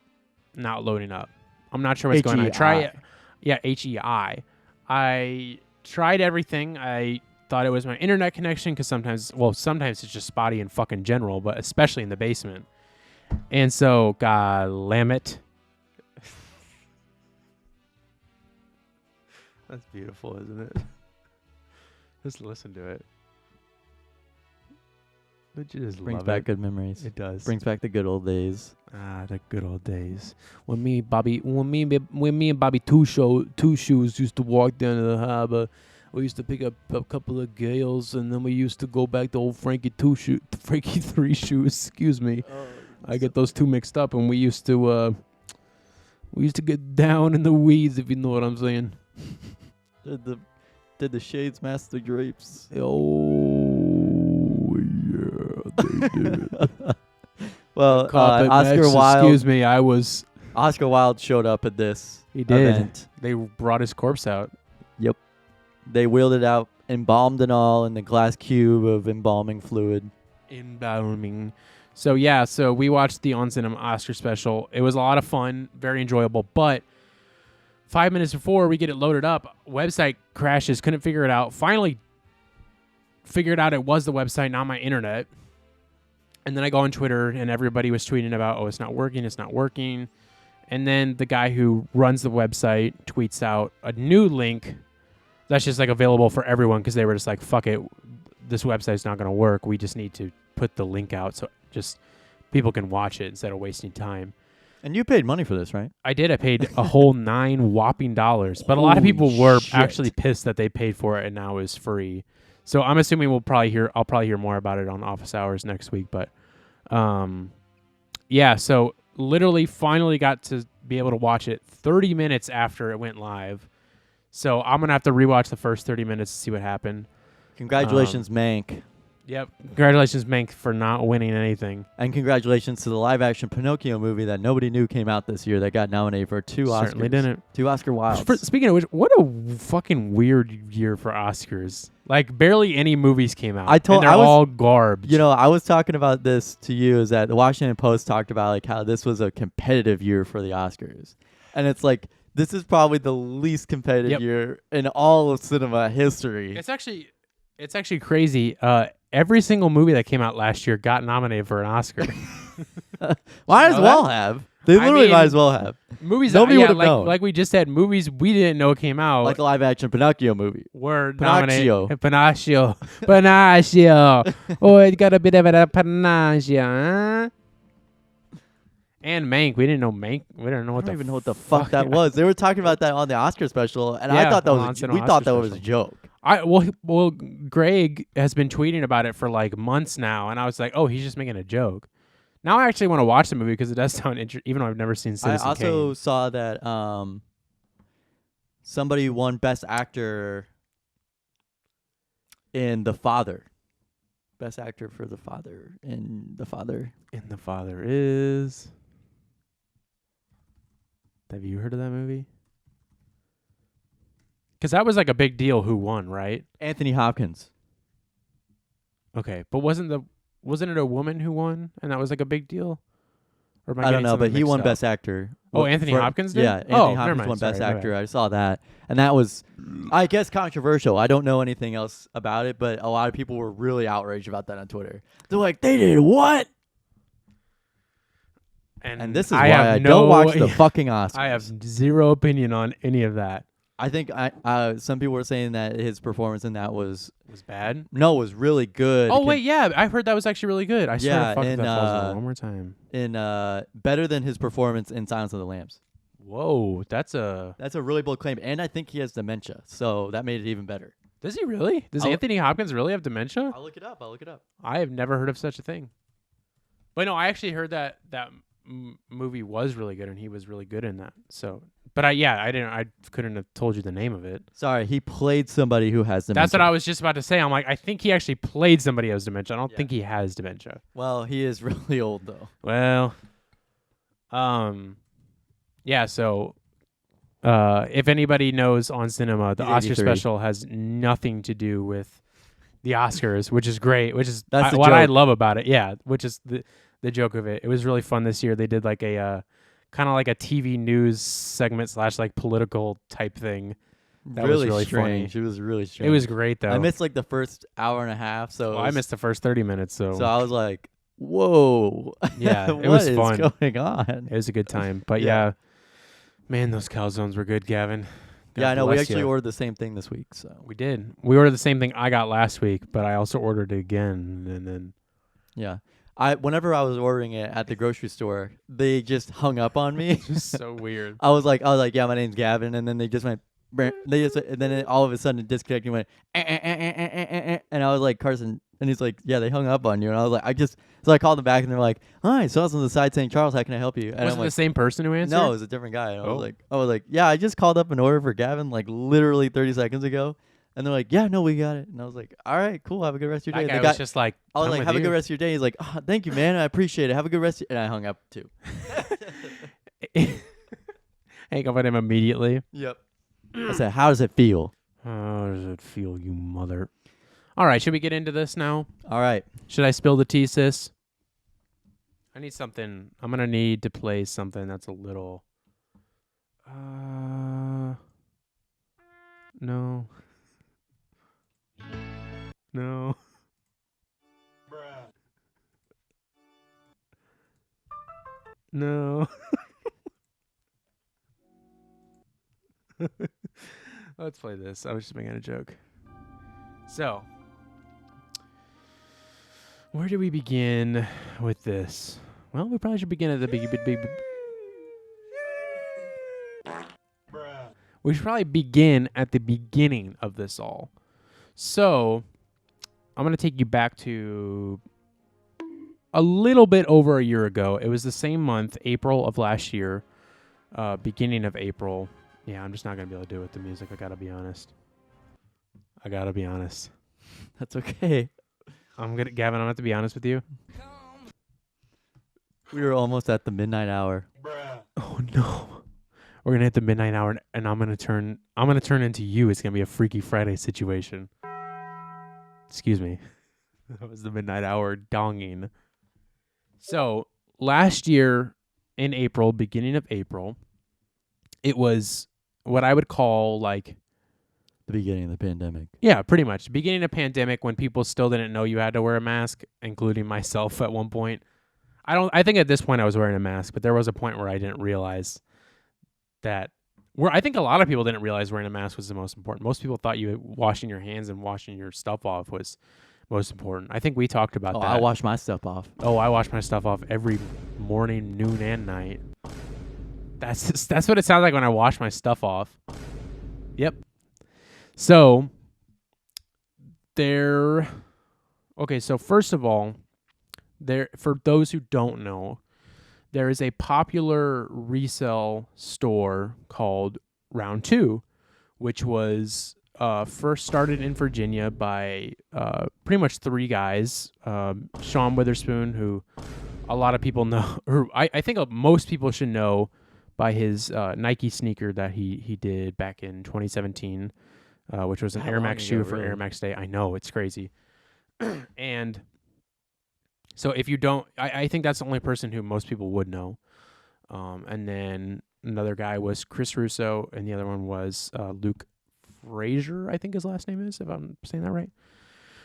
not loading up. I'm not sure what's going on. I try it. Yeah, HEI. I tried everything. I thought it was my internet connection because sometimes it's just spotty in fucking general, but especially in the basement. And so, God damn it. That's beautiful, isn't it? Just listen to it. Don't you just brings love back it? good memories. It does. Brings back the good old days. Ah, the good old days. When me and Bobby Two Shoes used to walk down to the harbor, we used to pick up a couple of gales, and then we used to go back to old Frankie Three Shoes. Excuse me, I get those two mixed up, and we used to get down in the weeds, if you know what I'm saying. Did the Shades Master Drapes? Oh yeah, they did. Well, Oscar Wilde. Excuse me, I was. Oscar Wilde showed up at this. He did. Event. They brought his corpse out. Yep. They wheeled it out, embalmed and all, in the glass cube of embalming fluid. Embalming. So we watched the On Cinema Oscar special. It was a lot of fun, very enjoyable. But 5 minutes before we get it loaded up, website crashes. Couldn't figure it out. Finally, figured out it was the website, not my internet. And then I go on Twitter, and everybody was tweeting about, it's not working. And then the guy who runs the website tweets out a new link that's just like available for everyone because they were just like, fuck it, this website's not going to work. We just need to put the link out so just people can watch it instead of wasting time. And you paid money for this, right? I did. I paid a whole $9 whopping. But a lot of people were actually pissed that they paid for it and now it's free. So I'm assuming I'll probably hear more about it on Office Hours next week. But so literally finally got to be able to watch it 30 minutes after it went live. So I'm going to have to rewatch the first 30 minutes to see what happened. Congratulations, Mank. Yep. Congratulations, Mank, for not winning anything. And congratulations to the live-action Pinocchio movie that nobody knew came out this year that got nominated for 2 Oscars. Certainly didn't. 2 Oscar Wildes. Speaking of which, what a fucking weird year for Oscars. Like, barely any movies came out. They're all garbage. You know, I was talking about this to you, is that the Washington Post talked about like how this was a competitive year for the Oscars. And it's like, this is probably the least competitive year in all of cinema history. It's actually crazy. Every single movie that came out last year got nominated for an Oscar. Might as well have. They literally might as well have. Movies nobody would have known. Like we just said, movies we didn't know came out. Like the live action Pinocchio movie. Were nominated. Pinocchio. Oh, it got a bit of a Pinocchio, huh? And Mank. We didn't know Mank. We didn't know I don't even know what the fuck that was. They were talking about that on the Oscar special, and I thought that was we thought that was a joke. Well, Greg has been tweeting about it for like months now, and I was like, oh, he's just making a joke. Now I actually want to watch the movie because it does sound interesting, even though I've never seen Citizen Kane. I also saw that somebody won Best Actor in The Father. Best Actor for The Father. In The Father. And The Father is... Have you heard of that movie? Because that was like a big deal who won, right? Anthony Hopkins. Okay, but wasn't it a woman who won and that was like a big deal? Or am I don't getting know, but something he mixed won up? Best Actor. Oh, Anthony Hopkins did? Yeah, Anthony Oh, never Hopkins mind. won Best Sorry, my Actor. bad. I saw that, and that was, I guess, controversial. I don't know anything else about it, but a lot of people were really outraged about that on Twitter. They're like, "They did what?" And this is why I don't watch the fucking Oscars. I have zero opinion on any of that. I think some people were saying that his performance in that was bad. No, was really good. Oh wait, yeah, I heard that was actually really good. I swear Yeah, to fuck if and, that falls on one more time. In better than his performance in Silence of the Lambs. Whoa, that's a really bold claim, and I think he has dementia, so that made it even better. Does he really? Does Anthony Hopkins really have dementia? I'll look it up. I have never heard of such a thing. But no, I actually heard that movie was really good, and he was really good in that. So, but I couldn't have told you the name of it. Sorry, he played somebody who has dementia. That's what I was just about to say. I'm like, I think he actually played somebody who has dementia. I don't think he has dementia. Well, he is really old though. Well, yeah. So, if anybody knows on cinema, the Oscar special has nothing to do with the Oscars, which is great. Which is what I love about it. Yeah, which is the joke of it. It was really fun this year. They did like a kind of like a TV news segment / like political type thing. That was really strange. Funny. It was really strange. It was great though. I missed like the first hour and a half. So I missed the first 30 minutes. So I was like, whoa. Yeah, it was fun. What is going on? It was a good time. But yeah, man, those calzones were good, Gavin. I know. We actually ordered the same thing this week. So we did. We ordered the same thing I got last week, but I also ordered it again, and then whenever I was ordering it at the grocery store, they just hung up on me. Just so weird. I was like, yeah, my name's Gavin, and then they just went, and then all of a sudden it disconnected and went, and I was like, Carson, and he's like, yeah, they hung up on you, and I was like, so I called them back, and they're like, hi, so I was on the side saying, Charles, how can I help you? And was it the same person who answered? No, it was a different guy. And I was like, yeah, I just called up an order for Gavin like literally 30 seconds ago. And they're like, yeah, no, we got it. And I was like, all right, cool. Have a good rest of your day. That guy was just like, I was like, have a good rest of your day. He's like, oh, thank you, man. I appreciate it. Have a good rest. And I hung up too. Hang up on him immediately. Yep. I said, how does it feel? How does it feel, you mother? All right, should we get into this now? All right. Should I spill the tea, sis? I need something. I'm going to need to play something that's a little... No. No. No. Let's play this. I was just making a joke. So, where do we begin with this? Well, we probably should begin at the big. We should probably begin at the beginning of this all. So, I'm going to take you back to a little bit over a year ago. It was the same month, April of last year, beginning of April. Yeah, I'm just not going to be able to do it with the music. I got to be honest. That's okay. Gavin, I'm going to have to be honest with you. We were almost at the midnight hour. Oh, no. We're going to hit the midnight hour, and I'm going to turn into you. It's going to be a Freaky Friday situation. Excuse me. That was the midnight hour donging. So, last year in April, beginning of April, it was what I would call like the beginning of the pandemic. Yeah, pretty much. Beginning of pandemic when people still didn't know you had to wear a mask, including myself at one point. I think at this point I was wearing a mask, but there was a point where I didn't realize that I think a lot of people didn't realize wearing a mask was the most important. Most people thought washing your hands and washing your stuff off was most important. I think we talked about that. I wash my stuff off. Oh, I wash my stuff off every morning, noon, and night. That's what it sounds like when I wash my stuff off. Yep. So, so first of all, for those who don't know, there is a popular resale store called Round 2, which was first started in Virginia by pretty much three guys. Sean Witherspoon, who a lot of people know, or I think most people should know by his Nike sneaker that he did back in 2017, which was an Air Max shoe for Air Max Day. I know, it's crazy. And so if you don't, I think that's the only person who most people would know. And then another guy was Chris Russo, and the other one was Luke Frazier, I think his last name is, if I'm saying that right.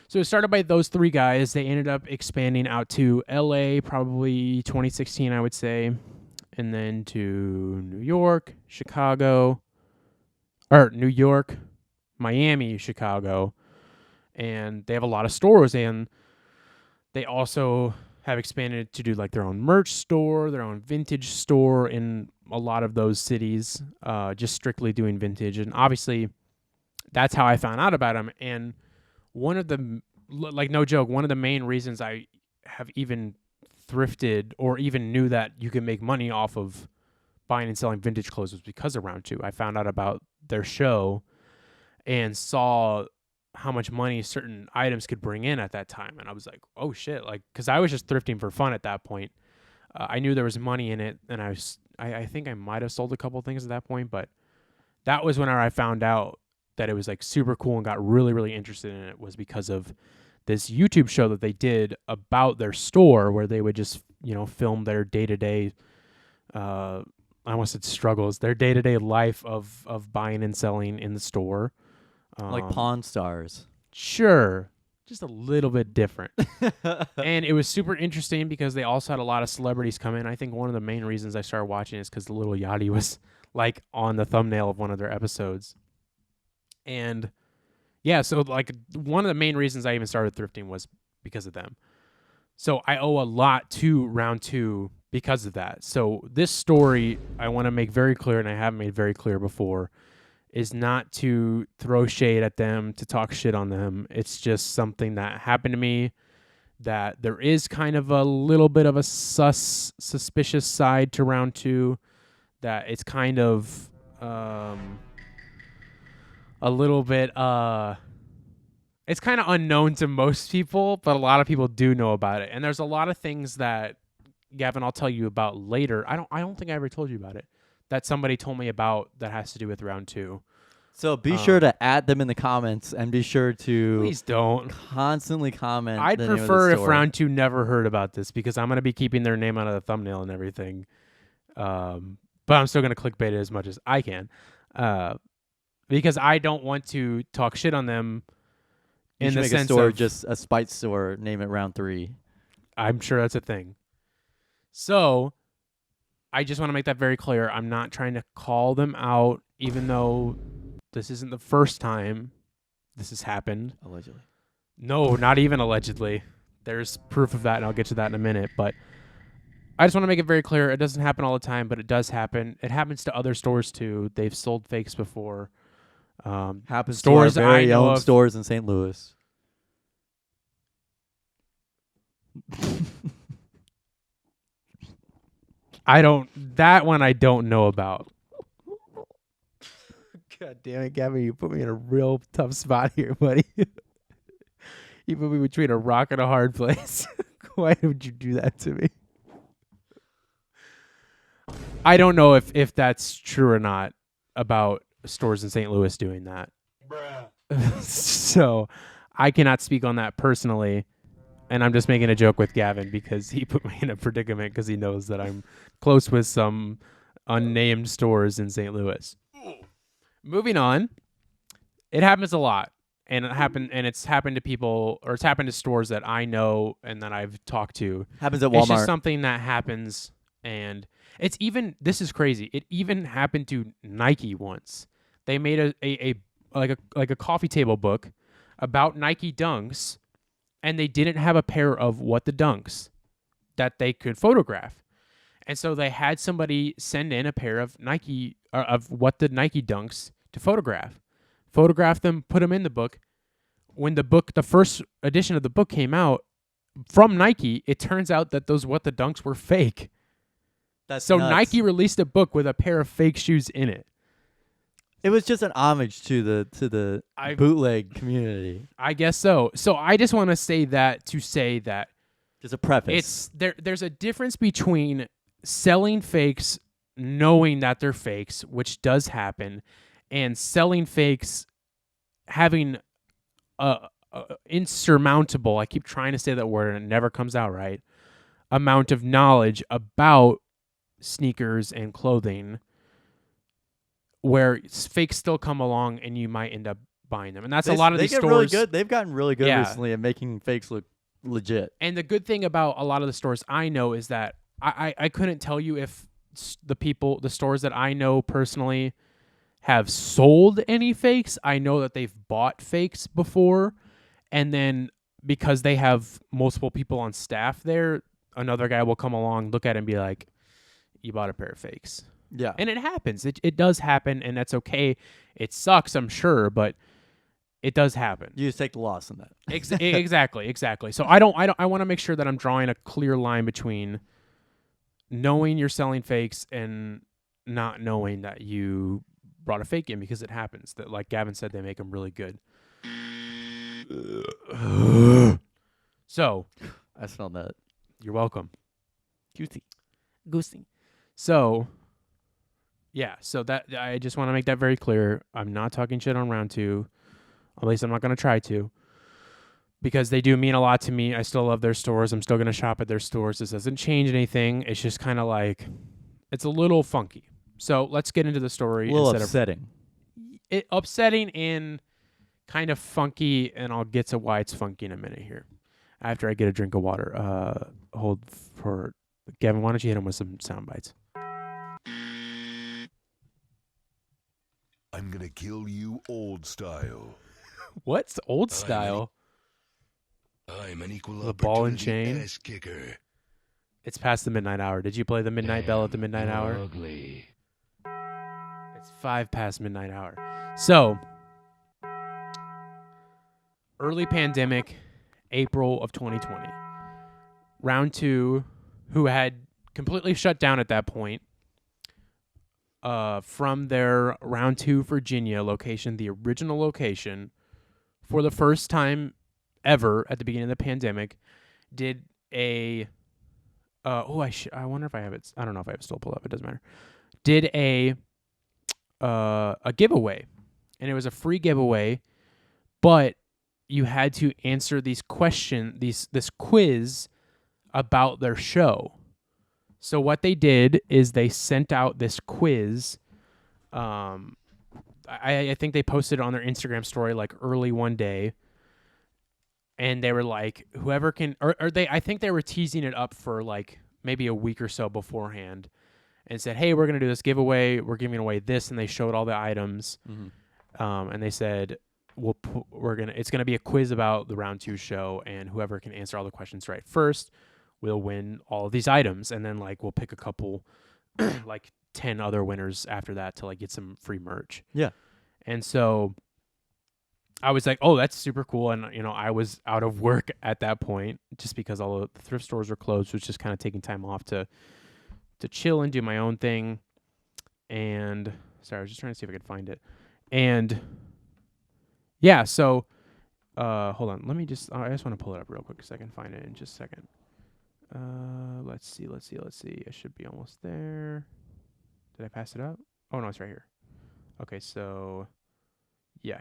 So it started by those three guys. They ended up expanding out to LA, probably 2016, I would say, and then to New York, Miami, Chicago, and they have a lot of stores, and they also have expanded to do like their own merch store, their own vintage store in a lot of those cities, just strictly doing vintage. And obviously, that's how I found out about them. And one of the, like, no joke, one of the main reasons I have even thrifted or even knew that you can make money off of buying and selling vintage clothes was because of Round 2. I found out about their show and saw how much money certain items could bring in at that time. And I was like, oh shit. Like, cause I was just thrifting for fun at that point. I knew there was money in it, and I think I might've sold a couple things at that point, but that was when I found out that it was like super cool and got really, really interested in it, was because of this YouTube show that they did about their store, where they would just, film their day-to-day, I almost said struggles, their day-to-day life of buying and selling in the store. Like Pawn Stars. Sure. Just a little bit different. And it was super interesting because they also had a lot of celebrities come in. I think one of the main reasons I started watching is because the Little Yachty was like on the thumbnail of one of their episodes. And yeah, so like one of the main reasons I even started thrifting was because of them. So I owe a lot to Round 2 because of that. So this story, I want to make very clear, and I have made very clear before, is not to throw shade at them, to talk shit on them. It's just something that happened to me, that there is kind of a little bit of a suspicious side to Round 2, that it's kind of a little bit it's kind of unknown to most people, but a lot of people do know about it. And there's a lot of things that, Gavin, I'll tell you about later. I don't think I ever told you about it, that somebody told me about, that has to do with Round 2. So be sure to add them in the comments, and be sure to please don't constantly comment. I'd prefer if Round 2 never heard about this, because I'm going to be keeping their name out of the thumbnail and everything. But I'm still going to clickbait it as much as I can, because I don't want to talk shit on them. You in the make sense a store, of, just a spite store, name it Round 3. I'm sure that's a thing. So I just want to make that very clear. I'm not trying to call them out, even though this isn't the first time this has happened. Allegedly. No, not even allegedly. There's proof of that, and I'll get to that in a minute. But I just want to make it very clear. It doesn't happen all the time, but it does happen. It happens to other stores, too. They've sold fakes before. Happens stores to our very I know own of. stores in St. Louis. That one I don't know about. God damn it, Gavin, you put me in a real tough spot here, buddy. You put me between a rock and a hard place. Why would you do that to me? I don't know if that's true or not about stores in St. Louis doing that. Bruh. So I cannot speak on that personally. And I'm just making a joke with Gavin because he put me in a predicament because he knows that I'm close with some unnamed stores in St. Louis. Moving on. It happens a lot. And it's happened to people, or it's happened to stores that I know and that I've talked to. Happens at Walmart. It's just something that happens, and it's even, this is crazy. It even happened to Nike once. They made a coffee table book about Nike Dunks, and they didn't have a pair of What the Dunks that they could photograph. And so they had somebody send in a pair of What the Nike Dunks to photograph them, put them in the book. When the first edition of the book came out from Nike, it turns out that those What the Dunks were fake. That's so nuts. Nike released a book with a pair of fake shoes in it. It was just an homage to the bootleg community. I guess so. So I just want to say that Just a preface. There's a difference between selling fakes, knowing that they're fakes, which does happen, and selling fakes having insurmountable, I keep trying to say that word and it never comes out right, amount of knowledge about sneakers and clothing where fakes still come along and you might end up buying them. And that's a lot of these stores. Really good. They've gotten really good Yeah. recently at making fakes look legit. And the good thing about a lot of the stores I know is that I couldn't tell you if the stores that I know personally have sold any fakes. I know that they've bought fakes before, and then because they have multiple people on staff there, another guy will come along, look at it and be like, you bought a pair of fakes. Yeah. And it happens. It does happen, and that's okay. It sucks, I'm sure, but it does happen. You just take the loss on that. Exactly. So I want to make sure that I'm drawing a clear line between knowing you're selling fakes and not knowing that you brought a fake in, because it happens. That, like Gavin said, they make them really good. So, I smelled that. you're welcome. Goosey. So, yeah. So that I just want to make that very clear. I'm not talking shit on round 2. At least I'm not going to try to, because they do mean a lot to me. I still love their stores. I'm still going to shop at their stores. This doesn't change anything. It's just kind of like, it's a little funky. So let's get into the story. A little upsetting. Upsetting and kind of funky, and I'll get to why it's funky in a minute here after I get a drink of water. Hold for Gavin. Why don't you hit him with some sound bites? I'm gonna kill you old style. What's old style? I'm an equal The ball and opportunity chain? ass kicker. It's past the midnight hour. Did you play the midnight bell at the midnight hour? Ugly. It's 5 past midnight hour. So, early pandemic, April of 2020. Round 2, who had completely shut down at that point, from their Round 2 Virginia location, the original location, for the first time ever at the beginning of the pandemic, did a I wonder if I have it. I don't know if I have it still pulled up. It doesn't matter. Did a giveaway, and it was a free giveaway, but you had to answer this quiz about their show. So what they did is they sent out this quiz. I think they posted it on their Instagram story like early one day. And they were like, whoever can, I think they were teasing it up for like maybe a week or so beforehand, and said, hey, we're going to do this giveaway. We're giving away this. And they showed all the items. Mm-hmm. And they said, it's going to be a quiz about the Round 2 show, and whoever can answer all the questions right first will win all of these items. And then like, we'll pick a couple, like 10 other winners after that to like get some free merch. Yeah. And so I was like, oh, that's super cool. And, I was out of work at that point just because all the thrift stores were closed, so it's just kind of taking time off to chill and do my own thing. And sorry, I was just trying to see if I could find it. And yeah, so hold on. Let me I just want to pull it up real quick so I can find it in just a second. Let's see. I should be almost there. Did I pass it up? Oh, no, it's right here. Okay, so yeah,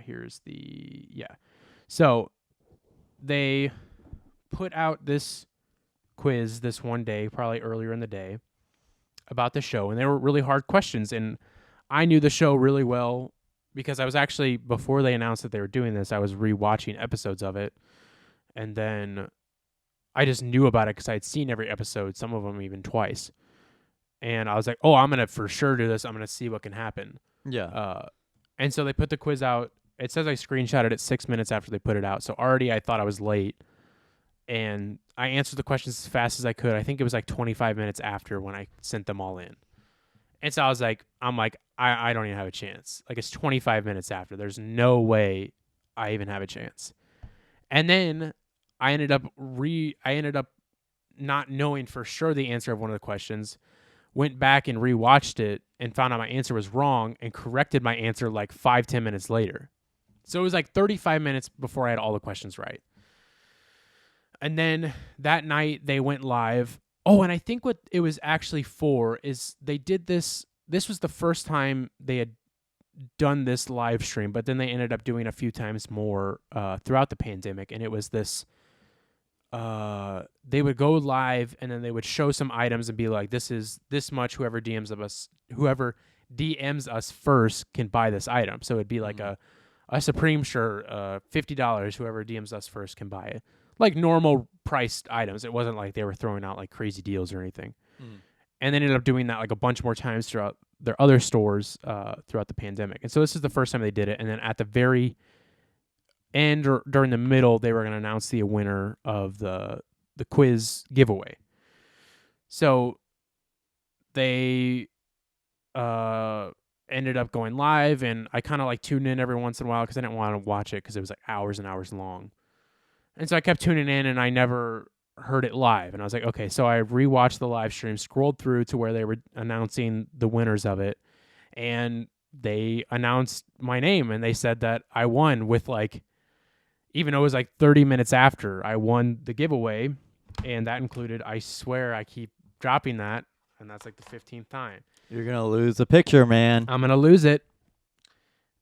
So they put out this quiz this one day, probably earlier in the day, about the show, and they were really hard questions. And I knew the show really well because I was actually, before they announced that they were doing this, I was rewatching episodes of it, and then I just knew about it because I had seen every episode, some of them even twice. And I was like, oh, I'm going to for sure do this. I'm going to see what can happen. Yeah. And so they put the quiz out. It says I screenshotted it 6 minutes after they put it out. So already I thought I was late. And I answered the questions as fast as I could. I think it was like 25 minutes after when I sent them all in. And so I don't even have a chance. Like, it's 25 minutes after. There's no way I even have a chance. And then I ended up not knowing for sure the answer of one of the questions, went back and rewatched it and found out my answer was wrong and corrected my answer like 5-10 minutes later. So it was like 35 minutes before I had all the questions right. And then that night they went live. Oh, and I think what it was actually for is they did this. This was the first time they had done this live stream, but then they ended up doing a few times more throughout the pandemic, and it was this. They would go live, and then they would show some items and be like, "This is this much. Whoever DMs us first can buy this item." So it'd be like a Supreme shirt, $50. Whoever DMs us first can buy it. Like normal priced items. It wasn't like they were throwing out like crazy deals or anything. And they ended up doing that like a bunch more times throughout their other stores throughout the pandemic. And so this is the first time they did it. And then at the very end or during the middle, they were going to announce the winner of the quiz giveaway. So they ended up going live, and I kind of like tuned in every once in a while because I didn't want to watch it because it was like hours and hours long. And so I kept tuning in, and I never heard it live. And I was like, okay, so I rewatched the live stream, scrolled through to where they were announcing the winners of it, and they announced my name, and they said that I won with like, even though it was like 30 minutes after, I won the giveaway, and that included, I swear I keep dropping that, and that's like the 15th time. You're going to lose a picture, man. I'm going to lose it.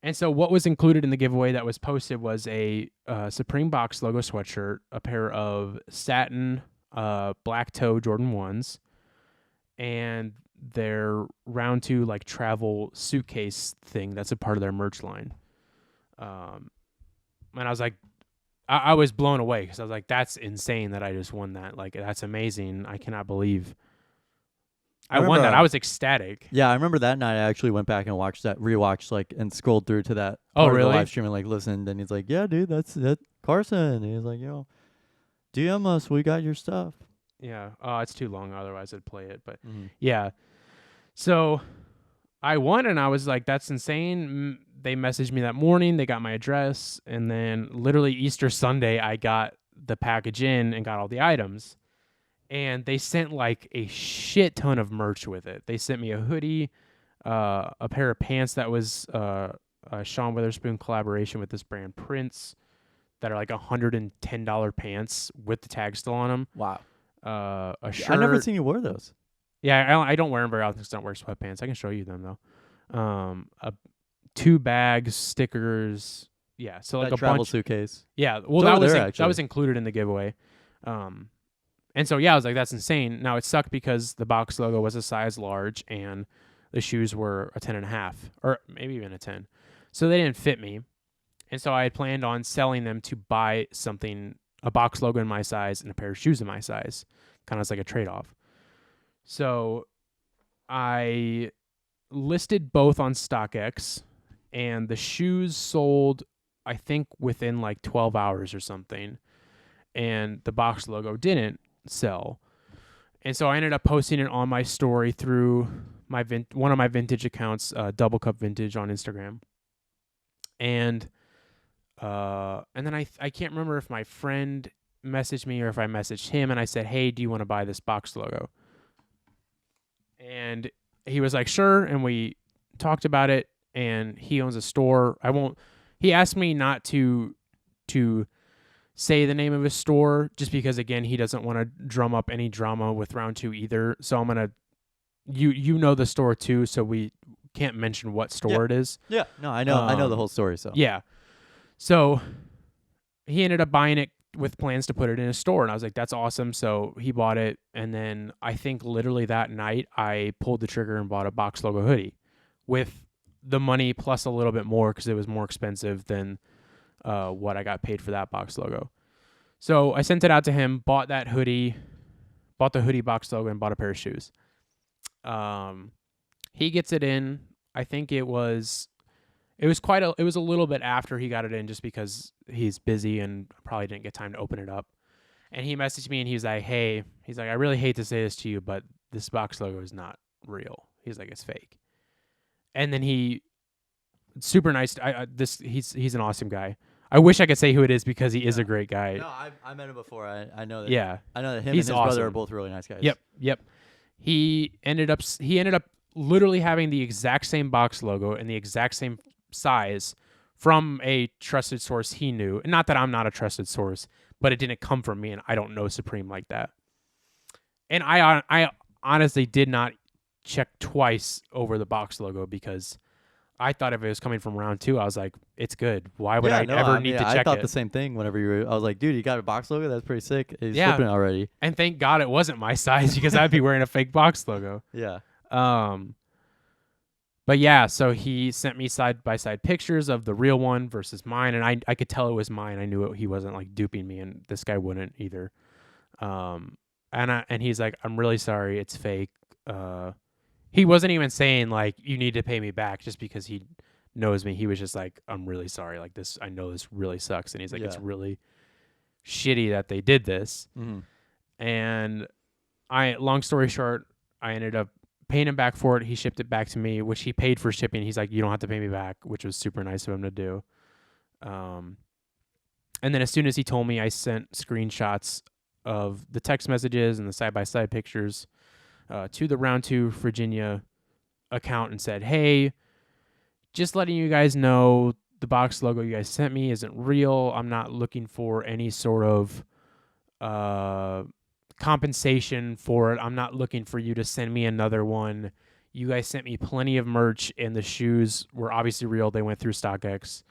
And so what was included in the giveaway that was posted was a Supreme Box logo sweatshirt, a pair of satin black toe Jordan 1s, and their round 2 like travel suitcase thing that's a part of their merch line. And I was like, I was blown away because I was like, that's insane that I just won that. Like, that's amazing. I cannot believe I won that. I was ecstatic. Yeah, I remember that night I actually went back and rewatched like and scrolled through to that Oh, part of really? the live stream and like listened, and he's like, "Yeah, dude, that's Carson." And he's like, "Yo, DM us, we got your stuff." Yeah. It's too long, otherwise I'd play it. But yeah. So I won, and I was like, that's insane. They messaged me that morning. They got my address, and then literally Easter Sunday, I got the package in and got all the items. And they sent like a shit ton of merch with it. They sent me a hoodie, a pair of pants that was a Sean Witherspoon collaboration with this brand Prince that are like $110 pants with the tag still on them. Wow. A shirt. I never seen you wear those. Yeah, I don't wear them very often because I don't wear sweatpants. I can show you them though. 2 bags, stickers. Yeah, so like that a travel bunch. suitcase. Yeah, well that was included in the giveaway. And so, yeah, I was like, that's insane. Now, it sucked because the box logo was a size large and the shoes were a 10.5 or maybe even a 10. So they didn't fit me. And so I had planned on selling them to buy something, a box logo in my size and a pair of shoes in my size, kind of as like a trade-off. So I listed both on StockX, and the shoes sold, I think, within like 12 hours or something. And the box logo didn't sell. And so I ended up posting it on my story through my one of my vintage accounts, Double Cup Vintage on Instagram. And then I can't remember if my friend messaged me or if I messaged him, and I said, "Hey, do you want to buy this box logo?" And he was like, "Sure." And we talked about it, and he owns a store. He asked me not to say the name of his store just because, again, he doesn't want to drum up any drama with round 2 either. So I'm going to, you know the store too, so we can't mention what store it is. Yeah. No, I know the whole story. So yeah. So he ended up buying it with plans to put it in his store. And I was like, that's awesome. So he bought it. And then I think literally that night I pulled the trigger and bought a box logo hoodie with the money plus a little bit more because it was more expensive than what I got paid for that box logo. So I sent it out to him, bought that hoodie, bought the hoodie box logo, and bought a pair of shoes. He gets it in. I think it was a little bit after he got it in just because he's busy and probably didn't get time to open it up. And he messaged me and he's like, "Hey," he's like, "I really hate to say this to you, but this box logo is not real." He's like, "It's fake." And then super nice. He's an awesome guy. I wish I could say who it is because he is a great guy. No, I met him before. I know that. Yeah, I know that him he's and his brother awesome. are both really nice guys. Yep. He ended up literally having the exact same box logo and the exact same size from a trusted source he knew. Not that I'm not a trusted source, but it didn't come from me, and I don't know Supreme like that. And I honestly did not check twice over the box logo because I thought if it was coming from round 2, I was like, it's good. Why would I no, ever I need mean, to I check thought it? the same thing whenever you were. I was like, dude, you got a box logo? That's pretty sick. He's Yeah. shipping it already. And thank God it wasn't my size because I'd be wearing a fake box logo. Yeah. But yeah, so he sent me side-by-side pictures of the real one versus mine, and I could tell it was mine. I knew he wasn't like duping me, and this guy wouldn't either. And he's like, I'm really sorry, it's fake. He wasn't even saying like you need to pay me back just because he knows me. He was just like, I'm really sorry. Like this, I know this really sucks. And he's like, it's really shitty that they did this. Mm-hmm. And long story short, I ended up paying him back for it. He shipped it back to me, which he paid for shipping. He's like, you don't have to pay me back, which was super nice of him to do. And then as soon as he told me, I sent screenshots of the text messages and the side-by-side pictures to the Round 2 Virginia account and said, hey, just letting you guys know the box logo you guys sent me isn't real. I'm not looking for any sort of compensation for it. I'm not looking for you to send me another one. You guys sent me plenty of merch, and the shoes were obviously real. They went through StockX.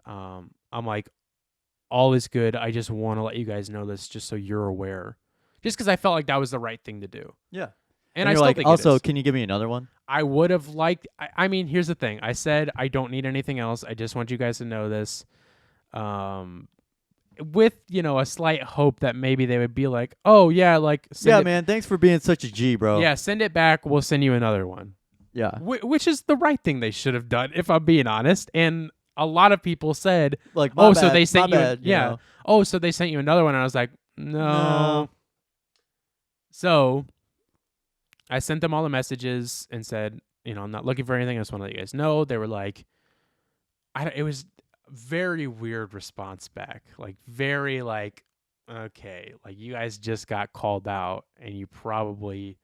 I'm like, all is good. I just want to let you guys know this just so you're aware. Just because I felt like that was the right thing to do. Yeah. And I still like, think also, it is. can you give me another one? I would have liked... I mean, here's the thing. I said I don't need anything else. I just want you guys to know this. With, a slight hope that maybe they would be like, oh, yeah, like... Man, thanks for being such a G, bro. Yeah, send it back. We'll send you another one. Yeah. Which is the right thing they should have done, if I'm being honest. And a lot of people said, like, so they sent you... you know. Oh, so they sent you another one. And I was like, no. So I sent them all the messages and said, I'm not looking for anything. I just want to let you guys know. They were like, it was very weird response back. Like, very like, okay, like you guys just got called out and you probably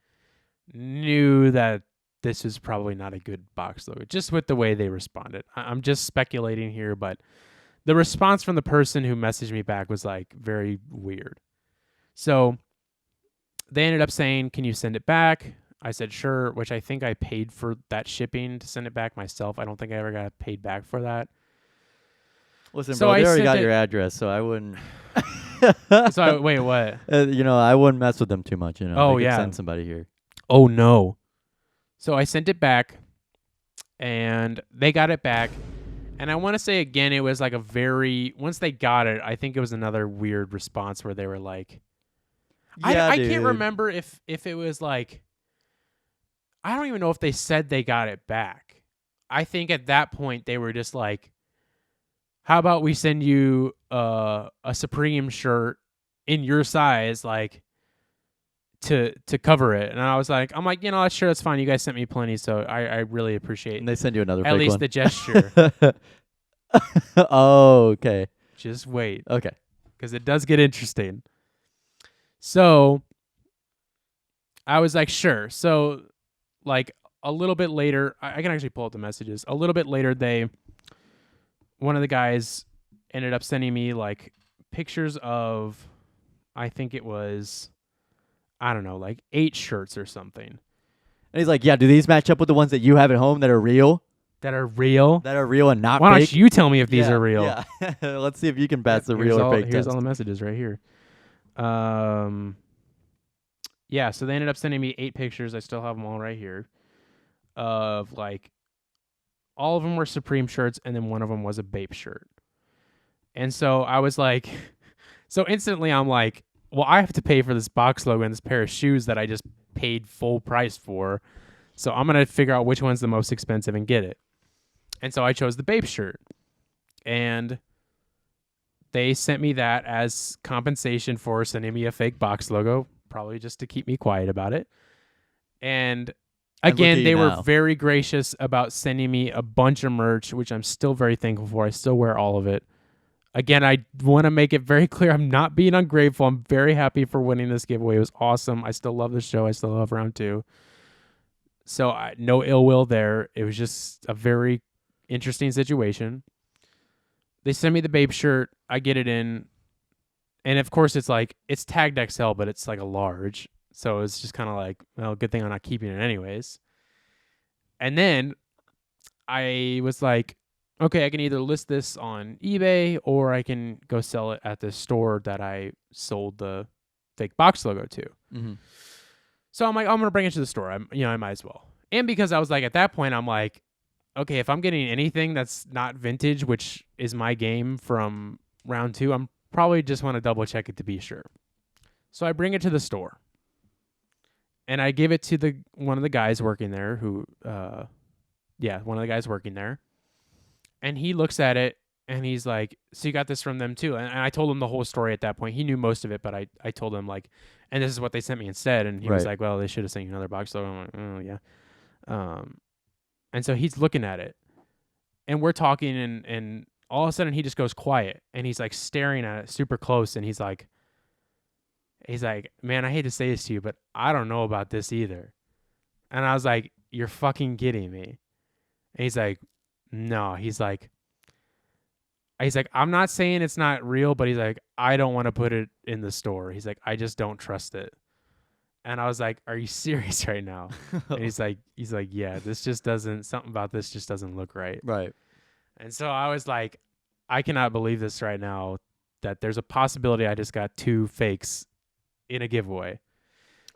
knew that this is probably not a good box logo, just with the way they responded. I'm just speculating here, but the response from the person who messaged me back was like very weird. So they ended up saying, can you send it back? I said, sure, which I think I paid for that shipping to send it back myself. I don't think I ever got paid back for that. Listen, So bro, I they already sent got it- your address, so I wouldn't... Wait, what? I wouldn't mess with them too much, Oh, They could yeah. send somebody here. Oh, no. So I sent it back, and they got it back. And I want to say, again, it was like once they got it, I think it was another weird response where they were like, Yeah, I dude. can't remember if it was like, I don't even know if they said they got it back. I think at that point they were just like, how about we send you a Supreme shirt in your size, like to cover it. And I'm like, sure, that's fine. You guys sent me plenty, so I really appreciate And they send you another at fake least one. the gesture. Oh, okay. Just wait, Okay. because it does get interesting. So I was like, sure. So like a little bit later, I can actually pull up the messages. A little bit later, one of the guys ended up sending me like pictures of, I think it was, I don't know, like 8 shirts or something And he's like, yeah, do these match up with the ones that you have at home that are real? that are real. That are real and not Why fake? don't you tell me if these Yeah, are real? Yeah. Let's see if you can pass the Here's real or all- fake Here's test. all the messages right here. Yeah, so they ended up sending me 8 pictures. I still have them all right here. Of like, all of them were Supreme shirts, and then one of them was a Bape shirt. And so I was like, so instantly I'm like, well, I have to pay for this box logo and this pair of shoes that I just paid full price for. So I'm going to figure out which one's the most expensive and get it. And so I chose the Bape shirt. And they sent me that as compensation for sending me a fake box logo, probably just to keep me quiet about it. And And look at again, you they were now. very gracious about sending me a bunch of merch, which I'm still very thankful for. I still wear all of it. Again, I want to make it very clear I'm not being ungrateful. I'm very happy for winning this giveaway. It was awesome. I still love the show. I still love round 2. So no ill will there. It was just a very interesting situation. They send me the Babe shirt. I get it in. And of course, it's tagged XL, but it's like a large. So it's just kind of like, well, good thing I'm not keeping it anyways. And then I was like, okay, I can either list this on eBay or I can go sell it at the store that I sold the fake box logo to. Mm-hmm. So I'm like, I'm gonna bring it to the store. I might as well. And because I was like, at that point, I'm like, okay, if I'm getting anything that's not vintage, which is my game from round 2, I'm probably just want to double check it to be sure. So I bring it to the store, and I give it to one of the guys working there one of the guys working there, and he looks at it and he's like, so you got this from them too? And I told him the whole story at that point. He knew most of it, but I told him like, and this is what they sent me instead. And he was like, well, they should have sent you another box logo. I'm like, oh yeah. And so he's looking at it, and we're talking, and all of a sudden he just goes quiet, and he's like staring at it super close, and he's like, man, I hate to say this to you, but I don't know about this either. And I was like, you're fucking kidding me. And he's like, no. He's like, I'm not saying it's not real, but he's like, I don't want to put it in the store. He's like, I just don't trust it. And I was like, are you serious right now? And he's like, yeah, something about this just doesn't look right. Right. And so I was like, I cannot believe this right now, that there's a possibility I just got 2 fakes in a giveaway.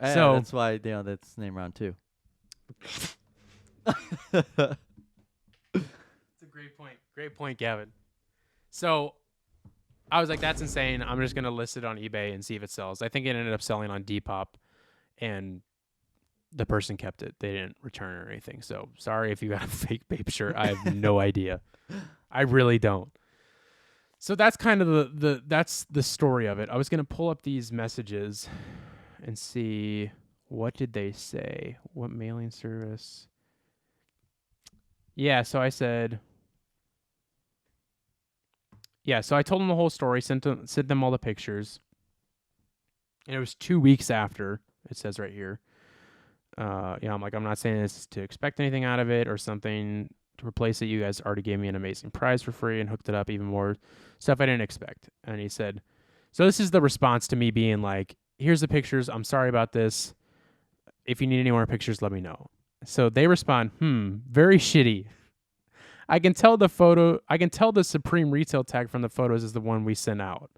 So that's why, that's name round 2. It's a great point. Great point, Gavin. So I was like, that's insane. I'm just going to list it on eBay and see if it sells. I think it ended up selling on Depop, and the person kept it. They didn't return it or anything. So sorry if you got a fake Bape shirt. I have no idea. I really don't. So that's kind of that's the story of it. I was going to pull up these messages and see, what did they say? What mailing service? Yeah, so I said, so I told them the whole story, sent them all the pictures. And it was 2 weeks after, it says right here. I'm like, I'm not saying this to expect anything out of it or something to replace it. You guys already gave me an amazing prize for free and hooked it up, even more stuff I didn't expect. And he said, so this is the response to me being like, here's the pictures. I'm sorry about this. If you need any more pictures, let me know. So they respond, very shitty. I can tell the Supreme retail tag from the photos is the one we sent out.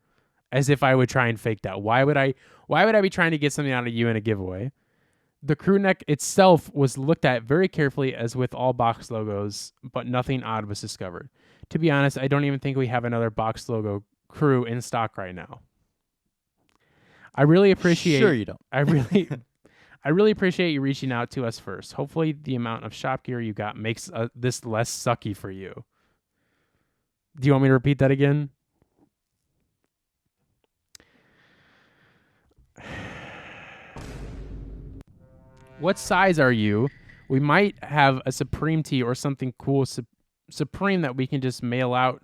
As if I would try and fake that. Why would I be trying to get something out of you in a giveaway? The crew neck itself was looked at very carefully, as with all box logos, but nothing odd was discovered. To be honest, I don't even think we have another box logo crew in stock right now. I really appreciate. Sure, you don't. I really appreciate you reaching out to us first. Hopefully, the amount of shop gear you got makes this less sucky for you. Do you want me to repeat that again? What size are you? We might have a Supreme tee or something cool Supreme that we can just mail out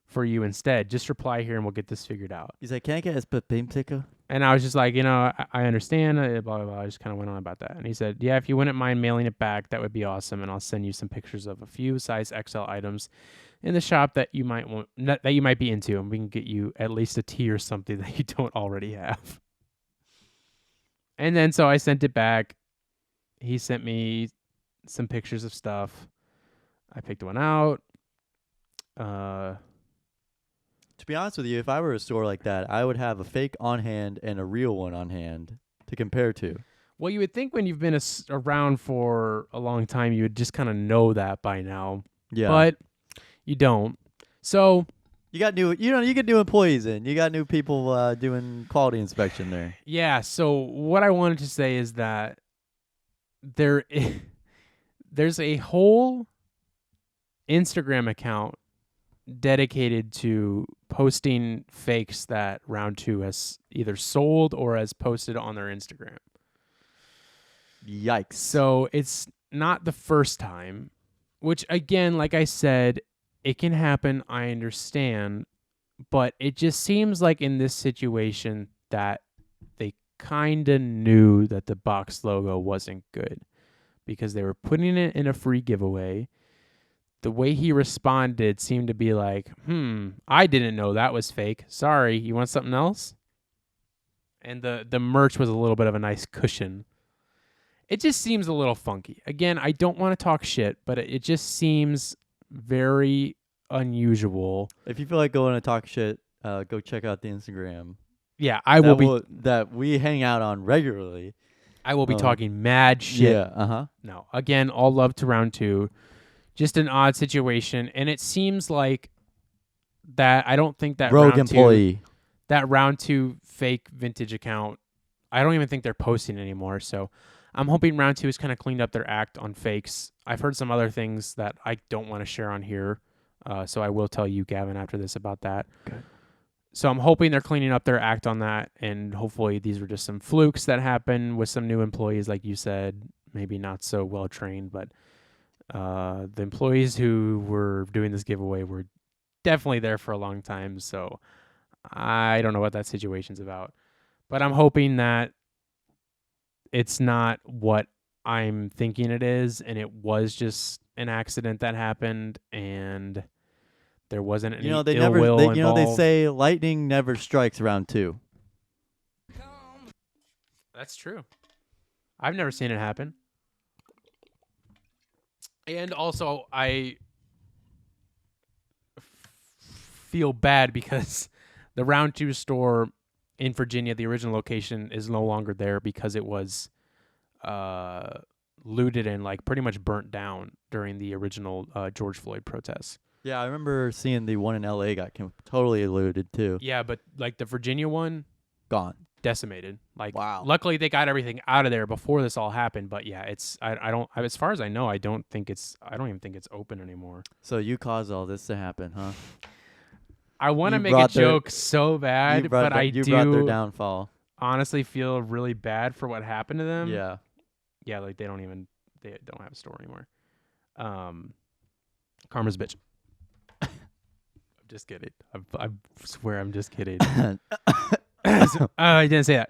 for you instead. Just reply here and we'll get this figured out. He's like, can I get a Supreme sticker? And I was just like, I understand, blah, blah, blah. I just kind of went on about that. And he said, yeah, if you wouldn't mind mailing it back, that would be awesome. And I'll send you some pictures of a few size XL items in the shop that you might be into. And we can get you at least a tee or something that you don't already have. And then so I sent it back. He sent me some pictures of stuff. I picked one out. To be honest with you, if I were a store like that, I would have a fake on hand and a real one on hand to compare to. Well, you would think when you've been around for a long time, you would just kind of know that by now. Yeah. But you don't. So you got you get new employees in. You got new people doing quality inspection there. Yeah. So what I wanted to say is that there's a whole Instagram account dedicated to posting fakes that Round 2 has either sold or has posted on their Instagram. Yikes. So it's not the first time, which again, like I said, it can happen. I understand, but it just seems like in this situation that they kind of knew that the box logo wasn't good because they were putting it in a free giveaway. The way he responded seemed to be like, I didn't know that was fake. Sorry, you want something else? And the merch was a little bit of a nice cushion. it just seems a little funky. Again, I don't want to talk shit, but it just seems very unusual. If you feel like going to talk shit, go check out the Instagram. Yeah, I will be. That we hang out on regularly. I will be talking mad shit. Yeah. No, again, all love to round 2. Just an odd situation, and it seems like that. I don't think that rogue round employee. That round 2 fake vintage account. I don't even think they're posting anymore. So I'm hoping round 2 has kind of cleaned up their act on fakes. I've heard some other things that I don't want to share on here. So I will tell you, Gavin, after this about that. Okay. So I'm hoping they're cleaning up their act on that. And hopefully these were just some flukes that happened with some new employees, like you said, maybe not so well trained. But the employees who were doing this giveaway were definitely there for a long time. So I don't know what that situation's about. But I'm hoping that it's not what I'm thinking it is, and it was just an accident that happened, and there wasn't any ill will involved. They say lightning never strikes round 2. That's true. I've never seen it happen. And also, I feel bad because the round 2 store in Virginia, the original location, is no longer there because it was looted and like pretty much burnt down during the original George Floyd protests. Yeah, I remember seeing the one in LA got totally looted too. Yeah, but like the Virginia one, gone, decimated. Like, wow. Luckily they got everything out of there before this all happened. But yeah, it's I don't as far as I know, I don't even think it's open anymore. So you caused all this to happen, huh? I want to make a joke so bad, but you brought their downfall. Honestly, feel really bad for what happened to them. Yeah, like they don't have a store anymore. Karma's a bitch. I'm just kidding. I swear I'm just kidding. I didn't say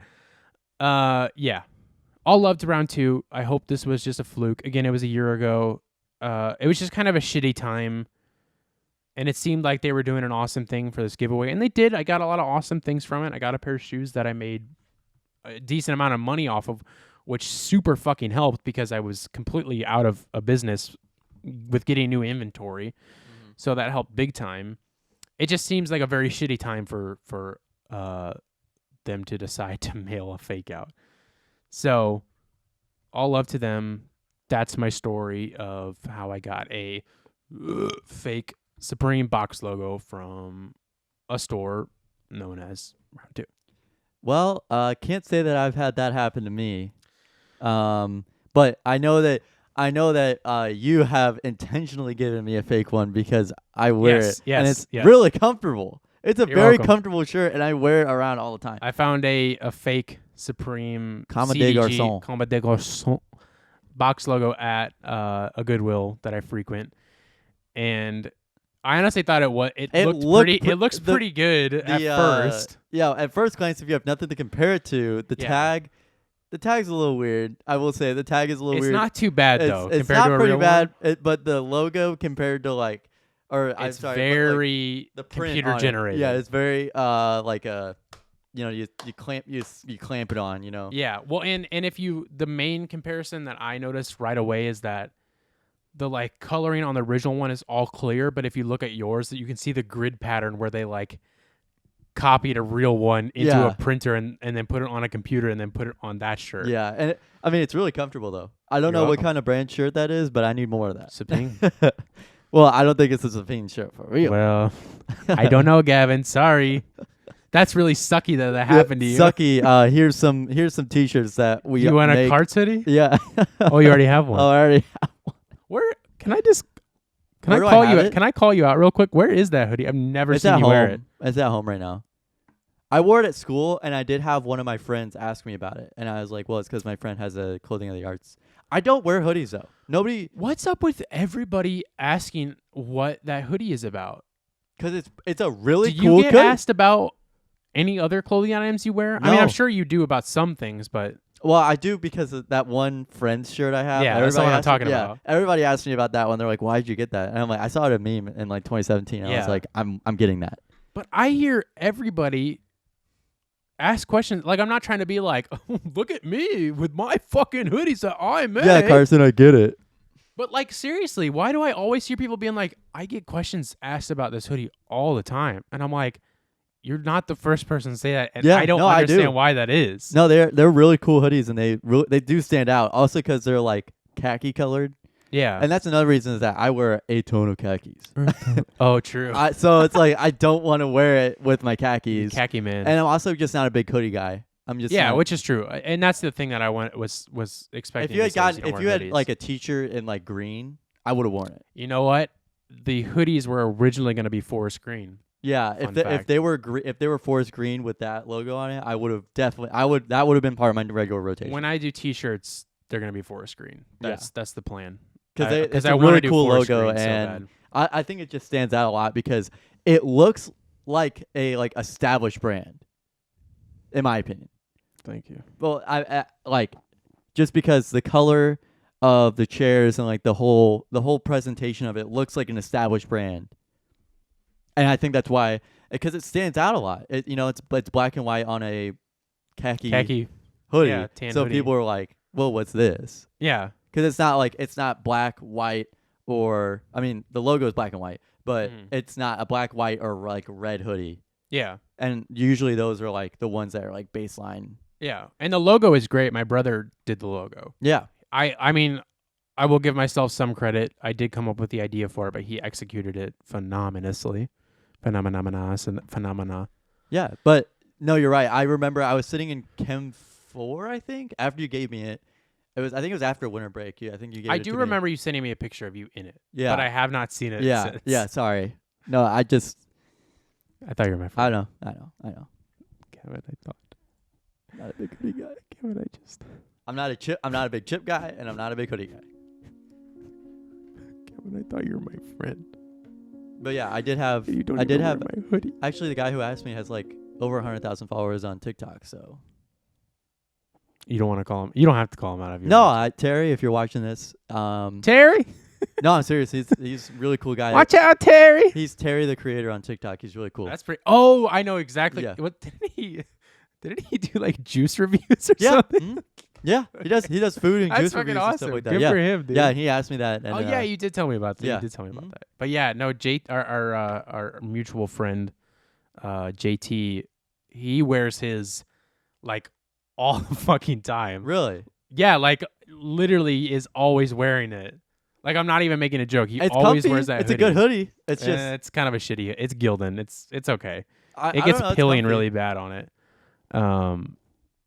that. Yeah. All love to round 2. I hope this was just a fluke. Again, it was a year ago. It was just kind of a shitty time. And it seemed like they were doing an awesome thing for this giveaway. And they did. I got a lot of awesome things from it. I got a pair of shoes that I made a decent amount of money off of, which super fucking helped because I was completely out of a business with getting new inventory. Mm-hmm. So that helped big time. It just seems like a very shitty time for them to decide to mail a fake out. So all love to them. That's my story of how I got a fake Supreme box logo from a store known as Round 2. Well, can't say that I've had that happen to me. But I know that you have intentionally given me a fake one because I wear it. And it's really comfortable. It's a very comfortable shirt, and I wear it around all the time. I found a fake Supreme Comme des Garçons box logo at a Goodwill that I frequent, and I honestly thought it looks pretty good at first. Yeah, at first glance, if you have nothing to compare it to, the tag's a little weird. I will say the tag is a little weird. It's not too bad though. It's compared not to a pretty real bad, one. but the logo compared to like, very the print computer generated. Yeah, it's very like a, you clamp it on, Yeah, well, and if the main comparison that I noticed right away is that the like coloring on the original one is all clear, but if you look at yours, you can see the grid pattern where they like copied a real one into a printer and then put it on a computer and then put it on that shirt. Yeah, and it's really comfortable though. I don't know what kind of brand shirt that is, but I need more of that. Supreme. Well, I don't think it's a Supreme shirt for real. Well, I don't know, Gavin. Sorry. That's really sucky that happened to you. Sucky. Here's some t-shirts that we You want make. a Carts hoodie? Yeah. Oh, you already have one. Oh, I already have one. Where can I call you out real quick? Where is that hoodie? I've never seen you wear it. It's at home right now. I wore it at school, and I did have one of my friends ask me about it, and I was like, "Well, it's because my friend has a Clothing of the Arts." I don't wear hoodies though. Nobody. What's up with everybody asking what that hoodie is about? Because it's a really cool. Do you get asked about any other clothing items you wear? No. I mean, I'm sure you do about some things, but well, I do because of that one friend's shirt I have. Yeah, that's what I'm talking about. Everybody asked me about that one. They're like, "Why did you get that?" And I'm like, "I saw it a meme in like 2017." I was like, "I'm getting that." But I hear everybody ask questions. Like, I'm not trying to be like, oh, look at me with my fucking hoodies that I made. Yeah, Carson, I get it. But like, seriously, why do I always hear people being like, I get questions asked about this hoodie all the time, and I'm like, you're not the first person to say that, and Yeah, I don't no, I do. understand why that is. No, they're really cool hoodies, and they do stand out. Also, because they're like khaki colored, Yeah. and that's another reason is that I wear a tone of khakis. Oh, true. So it's like I don't want to wear it with my khakis, Khaki man. and I'm also just not a big hoodie guy. I'm just yeah, not- which is true, and that's the thing that I was expecting. if you had to say is gotten don't if wear you had hoodies. like a t-shirt in like green, I would have worn it. You know what? The hoodies were originally going to be forest green. Yeah, Fun if fact. they were if they were forest green with that logo on it, I would have definitely that would have been part of my regular rotation. When I do T-shirts, they're going to be forest green. That's the plan. Because it's I a wanna really do cool forest logo, green so and bad. I think it just stands out a lot because it looks like a established brand, in my opinion. Thank you. Well, I like just because the color of the chairs and like the whole presentation of it looks like an established brand, and I think that's why because it stands out a lot. It's black and white on a khaki hoodie, yeah, tan so hoodie. people are like, "Well, what's this?" Yeah. Because it's not black, white, or I mean the logo is black and white, but it's not a black, white, or like red hoodie. Yeah. And usually those are like the ones that are like baseline. Yeah. And the logo is great. My brother did the logo. Yeah. I mean, I will give myself some credit. I did come up with the idea for it, but he executed it phenomenally. Phenomena. Yeah, but no, you're right. I remember I was sitting in Chem 4, I think, after you gave me it. I think it was after winter break. Yeah, I think you gave it I to do me. remember you sending me a picture of you in it. Yeah. But I have not seen it Yeah. since. Yeah, sorry. No, I thought you were my friend. I know. Kevin, I thought. Not a big hoodie guy. Kevin, I just. I'm not a big chip guy, and I'm not a big hoodie guy. Kevin, I thought you were my friend. But yeah, I did have You don't I did even have wear my hoodie. actually the guy who asked me has like over 100,000 followers on TikTok, so You don't want to call him. You don't have to call him out of your. no, Terry, if you're watching this, Terry, no, I'm serious. He's a really cool guy. watch out, Terry. He's Terry the creator on TikTok. He's really cool. That's pretty. Oh, I know exactly. Yeah. What didn't he? Didn't he do like juice reviews or yeah, something? yeah. He does food and That's juice fucking reviews and stuff awesome. like that. Good yeah, for him, dude. yeah. He asked me that. And, Oh yeah, you did tell me about that. yeah. You did tell me about Mhm. that. But yeah, no, our mutual friend, JT, he wears his like all the fucking time. really. Yeah, like literally is always wearing it. Like I'm not even making a joke. He It's always comfy. wears that. It's a good hoodie. It's just it's kind of a shitty. It's Gildan. It's okay. I It don't gets know, it's pilling comfy. really bad on it.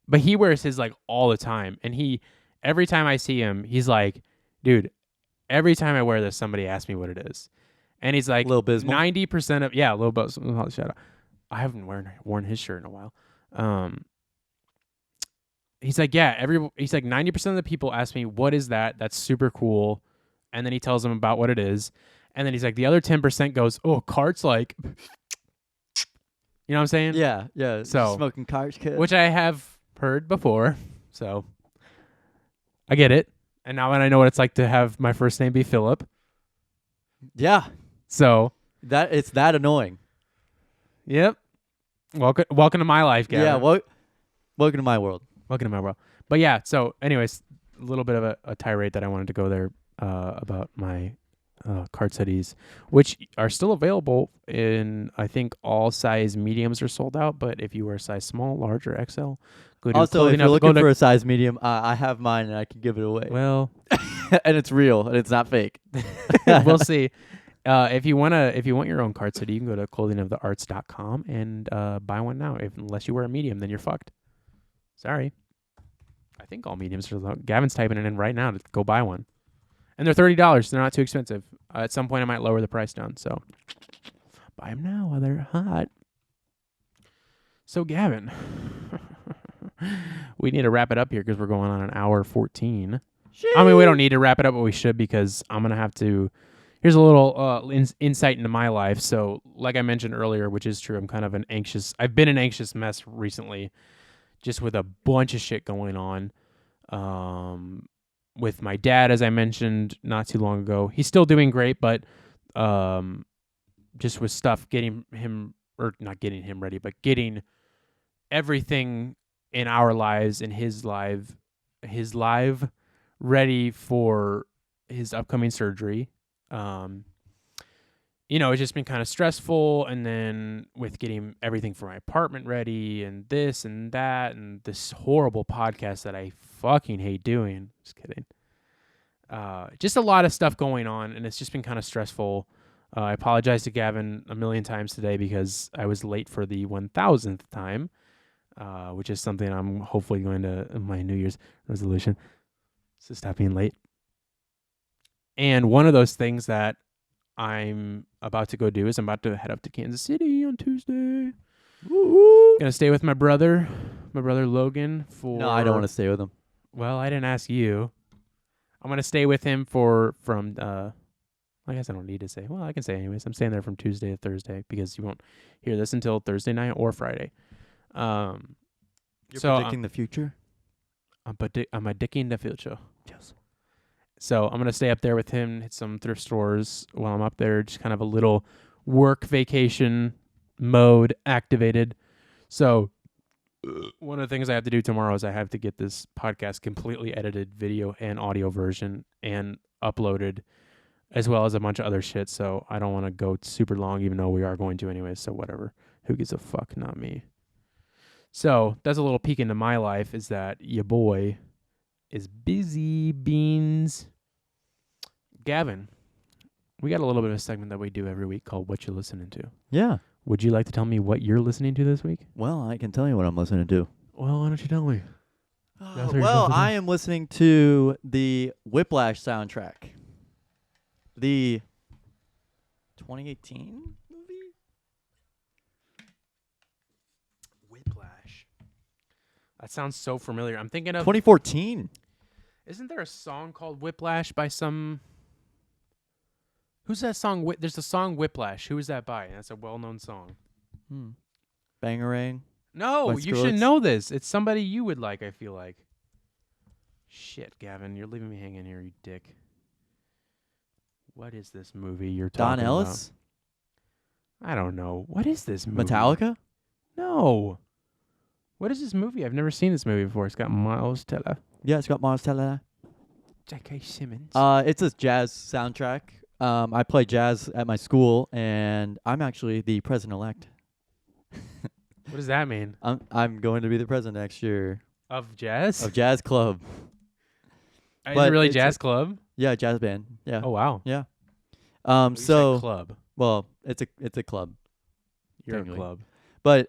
But he wears his like all the time, and every time I see him, he's like, dude, every time I wear this, somebody asks me what it is, and he's like, Lil Bismal? 90% of Lil Bismal. Shout out. I haven't worn his shirt in a while. He's like, he's like 90% of the people ask me what is that? That's super cool, and then he tells them about what it is, and then he's like, the other 10% goes, oh, Cart's like. You know what I'm saying? Yeah, yeah. So- smoking cars, kid. Which I have heard before, so I get it. And now I know what it's like to have my first name be Philip. yeah, So, it's that annoying. yep. Welcome to my life, Gavin. Yeah, welcome to my world. Welcome to my world. But yeah, so anyways, a little bit of a tirade that I wanted to go there about my card hoodies, which are still available in, I think all size mediums are sold out, but if you wear size small, large, or XL, go to Also, if Clothing you're Up- looking go to- for a size medium, I have mine and I can give it away. well, and it's real and it's not fake. we'll see. If you want your own card hoodie, you can go to clothingofthearts.com and buy one now. Unless you wear a medium, then you're fucked. Sorry. I think all mediums are low. Gavin's typing it in right now to go buy one. And they're $30. They're not too expensive. At some point, I might lower the price down. So buy them now while they're hot. So, Gavin, we need to wrap it up here because we're going on an hour 14. I mean, we don't need to wrap it up, but we should because I'm going to have to. Here's a little insight into my life. So, like I mentioned earlier, which is true, I've been an anxious mess recently just with a bunch of shit going on. With my dad, as I mentioned not too long ago. He's still doing great, but just with stuff getting him ready, but getting everything in our lives and his live ready for his upcoming surgery. It's just been kind of stressful, and then with getting everything for my apartment ready and this and that and this horrible podcast that I fucking hate doing. Just kidding. Just a lot of stuff going on, and it's just been kind of stressful. I apologize to Gavin a million times today because I was late for the 1000th time, which is something I'm hopefully going to, my New Year's resolution, so stop being late. And one of those things that I'm about to go do is I'm about to head up to Kansas City on Tuesday. Woo-hoo. Gonna stay with my brother Logan for... No, I don't want to stay with him. Well, I didn't ask you. I'm gonna stay with him from I guess I don't need to say. Well, I can say anyways. I'm staying there from Tuesday to Thursday because you won't hear this until Thursday night or Friday. You're so predicting the future? I'm predicting the future. Yes. So I'm going to stay up there with him, hit some thrift stores while I'm up there, just kind of a little work vacation mode activated. So one of the things I have to do tomorrow is I have to get this podcast completely edited video and audio version and uploaded, as well as a bunch of other shit. So I don't want to go super long, even though we are going to anyway. So whatever. Who gives a fuck? Not me. So that's a little peek into my life, is that your boy is busy beans. Gavin, we got a little bit of a segment that we do every week called What You Listening To. Yeah. Would you like to tell me what you're listening to this week? Well, I can tell you what I'm listening to. Well, why don't you tell me? Well, I am listening to the Whiplash soundtrack. The 2018 movie? Whiplash. That sounds so familiar. I'm thinking of... 2014. Isn't there a song called Whiplash by some... Who's that song? There's a song Whiplash. Who is that by? That's a well-known song. Bangarang. No, you should know this. It's somebody you would like, I feel like. Shit, Gavin, you're leaving me hanging here, you dick. What is this movie you're talking Don Ellis? about? I don't know. What is this movie? Metallica? No. What is this movie? I've never seen this movie before. It's got Miles Teller. Yeah, it's got Miles Teller. J.K. Simmons. It's a jazz soundtrack. I play jazz at my school, and I'm actually the president-elect. What does that mean? I'm going to be the president next year. Of jazz? Of jazz club. Is But it really it's jazz club? Yeah, jazz band. Yeah. Oh, wow. Yeah. You said So club. well, it's a club. You're technically. a club. But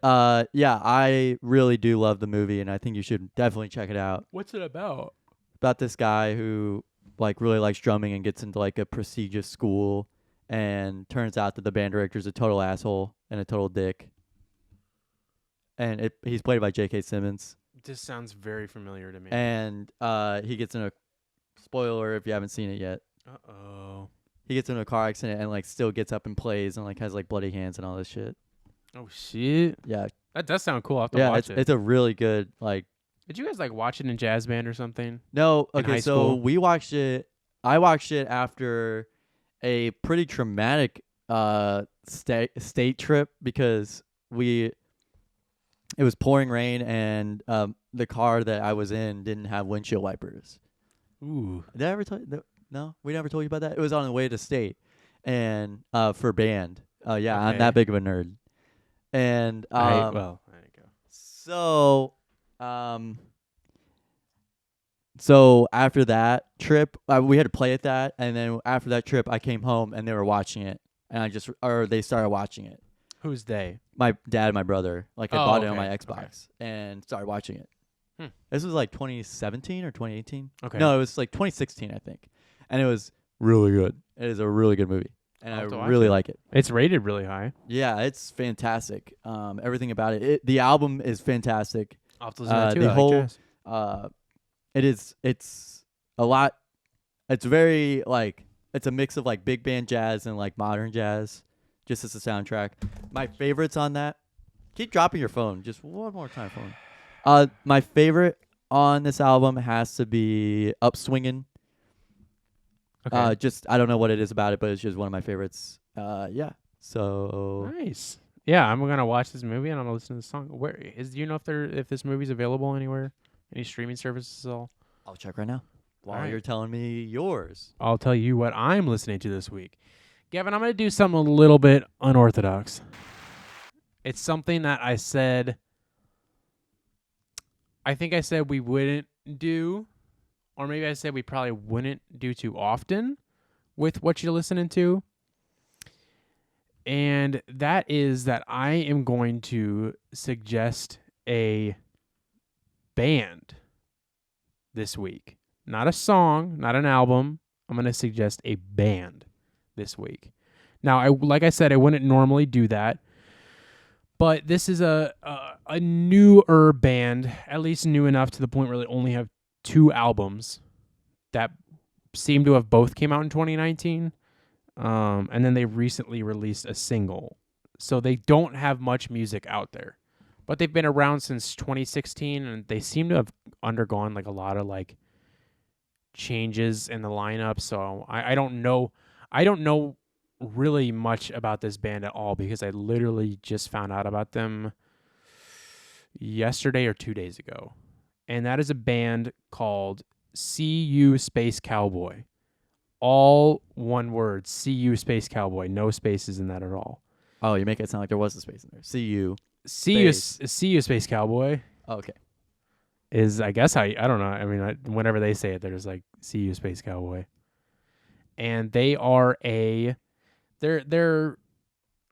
yeah, I really do love the movie, and I think you should definitely check it out. What's it about? About this guy who really likes drumming and gets into a prestigious school, and turns out that the band director's a total asshole and a total dick. And he's played by J.K. Simmons. This sounds very familiar to me. And he gets in a spoiler if you haven't seen it yet. Uh-oh. He gets in a car accident and still gets up and plays and has bloody hands and all this shit. Oh, shit. Yeah. That does sound cool. I'll have to Yeah, watch it. it's a really good Did you guys watch it in jazz band or something? No, in okay, high so school? we watched it. I watched it after a pretty traumatic state trip because it was pouring rain and the car that I was in didn't have windshield wipers. Ooh. Did I ever tell you? No, we never told you about that. It was on the way to state and for band. Yeah, I'm Okay. that big of a nerd. And There you go. So after that trip, we had to play at that, and then after that trip, I came home and they were watching it, and they started watching it. Who's they? My dad and my brother, I Oh, bought it on okay, my Xbox and started watching it. Hmm. This was 2017 or 2018. Okay. No, it was 2016, I think, and it was really good. It is a really good movie, and I'll I have to watch really it. like it. It's rated really high. Yeah, it's fantastic. Everything about it. The album is fantastic. I'll have to listen to that too. The I like whole jazz. it's a lot. It's very it's a mix of big band jazz and modern jazz, just as a soundtrack. My favorites on that. Keep dropping your phone. Just one more time, phone. My favorite on this album has to be Upswingin'. Okay. I don't know what it is about it, but it's just one of my favorites. Yeah. So Nice. Yeah, I'm gonna watch this movie and I'm gonna listen to the song. Where is? Do you know if this movie's available anywhere, any streaming services at all? I'll check right now while Alright. you're telling me yours. I'll tell you what I'm listening to this week. Gavin, I'm gonna do something a little bit unorthodox. It's something that I think I said we wouldn't do, or maybe I said we probably wouldn't do too often with what you're listening to. And that is that I am going to suggest a band this week. Not a song, not an album. I'm going to suggest a band this week. Now, like I said, I wouldn't normally do that. But this is a newer band, at least new enough to the point where they only have 2 albums that seem to have both came out in 2019. And then they recently released a single. So they don't have much music out there. But they've been around since 2016, and they seem to have undergone like a lot of like changes in the lineup. So I don't know. I don't know really much about this band at all because I literally just found out about them yesterday or 2 days ago. And that is a band called CU Space Cowboy. All one word, CU Space Cowboy. No spaces in that at all. Oh, you make it sound like there was a space in there. CU Space Cowboy Oh, okay. is, I guess, I don't know. I mean, whenever they say it, they're just like CU Space Cowboy. And they are they're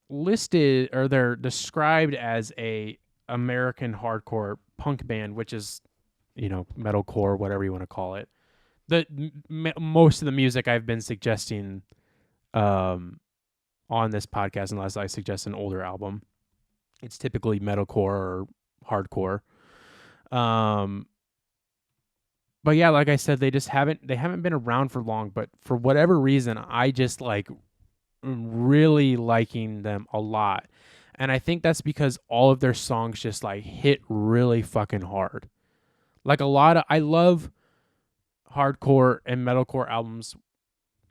listed, or they're described as a American hardcore punk band, which is, metalcore, whatever you want to call it. Most of the music I've been suggesting on this podcast, unless I suggest an older album, it's typically metalcore or hardcore. But yeah, like I said, they haven't been around for long, but for whatever reason, I just like really liking them a lot. And I think that's because all of their songs just like hit really fucking hard. Like I love hardcore and metalcore albums,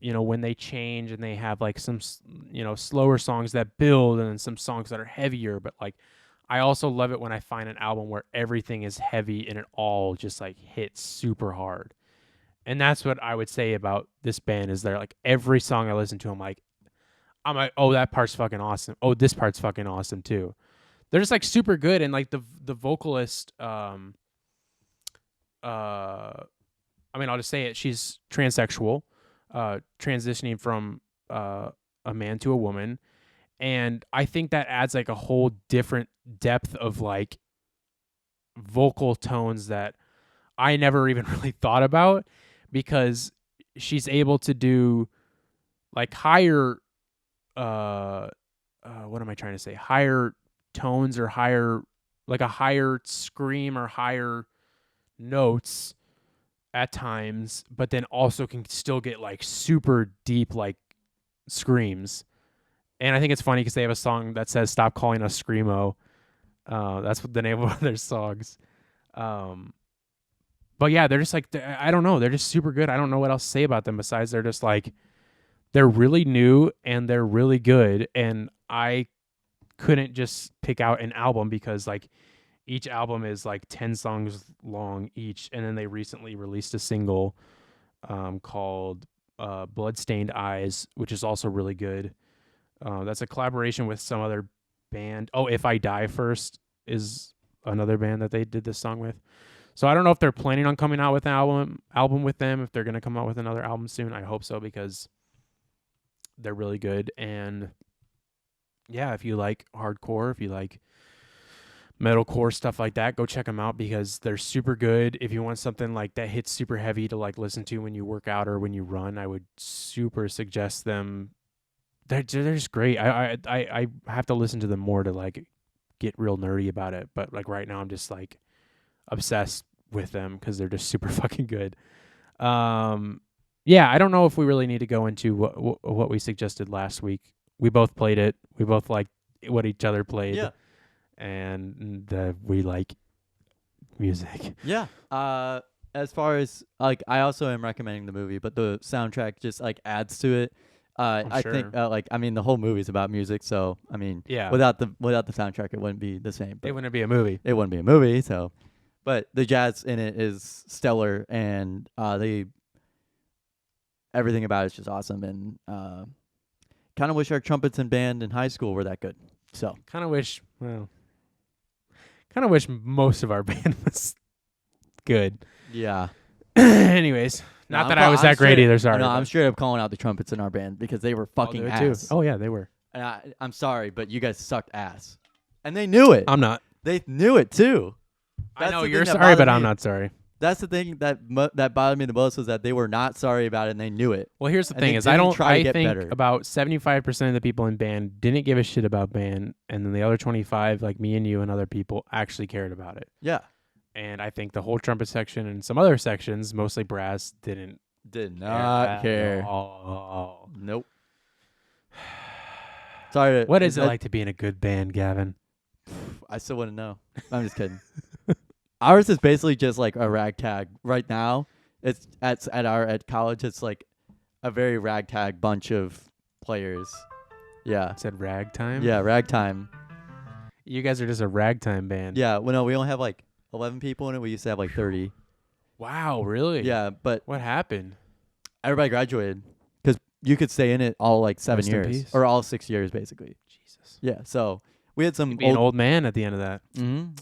when they change and they have like some, slower songs that build and then some songs that are heavier. But like, I also love it when I find an album where everything is heavy and it all just like hits super hard. And that's what I would say about this band is they're like every song I listen to, I'm like, oh, that part's fucking awesome. Oh, this part's fucking awesome too. They're just like super good. And like the vocalist, I'll just say it. She's transsexual, transitioning from a man to a woman. And I think that adds like a whole different depth of like vocal tones that I never even really thought about, because she's able to do like higher, what am I trying to say? Higher tones, or higher, like a higher scream or higher notes at times, but then also can still get like super deep like screams. And I think it's funny because they have a song that says "Stop calling us screamo." That's what the name of one of their songs. But yeah, they're just like, I don't know, they're just super good. I don't know what else to say about them besides they're just like, they're really new and they're really good. And I couldn't just pick out an album because like each album is like 10 songs long each. And then they recently released a single called Bloodstained Eyes, which is also really good. That's a collaboration with some other band. Oh, If I Die First is another band that they did this song with. So I don't know if they're planning on coming out with an album with them, if they're going to come out with another album soon. I hope so, because they're really good. And yeah, if you like hardcore, if you like metalcore, stuff like that, go check them out because they're super good. If you want something like that hits super heavy to like listen to when you work out or when you run, I would super suggest them. They're just great. I have to listen to them more to like get real nerdy about it. But like right now, I'm just like obsessed with them because they're just super fucking good. Yeah, I don't know if we really need to go into what we suggested last week. We both played it. We both liked what each other played. Yeah. And we like music. Yeah. As far as like, I also am recommending the movie, but the soundtrack just like adds to it. I think sure. like I mean the whole movie's about music, so I mean Yeah. without the soundtrack it wouldn't be the same. It But wouldn't be a movie. it wouldn't be a movie, so but the jazz in it is stellar, and everything about it's just awesome, and kind of wish our trumpets and band in high school were that good. So Kind of wish most of our band was good. yeah. Anyways, No, not that I was that great either. Sorry. No, but I'm straight up calling out the trumpets in our band because they were I'll fucking do it too. ass. Oh yeah, they were. And I'm sorry, but you guys sucked ass, and they knew it. I'm not. They knew it too. I That's know the you're thing that sorry, but bothered I'm me. not sorry. That's the thing that bothered me the most was that they were not sorry about it and they knew it. Well, here's the And thing: they is I didn't don't. try to I get think better. about 75% of the people in band didn't give a shit about band, and then the other 25, like me and you and other people, actually cared about it. Yeah. And I think the whole trumpet section and some other sections, mostly brass, didn't Did not care. at all. Nope. Sorry. What is it like to be in a good band, Gavin? I still wouldn't know. I'm just kidding. Ours is basically just like a ragtag right now. It's at college. It's like a very ragtag bunch of players. Yeah. It said ragtime. Yeah, ragtime. You guys are just a ragtime band. Yeah. Well, no, we only have like 11 people in it. We used to have like 30. Wow, really? Yeah, but What happened? everybody graduated because you could stay in it all like 7 Rest in years peace. or all 6 years basically. Jesus. Yeah. So we had some You'd be an old man at the end of that.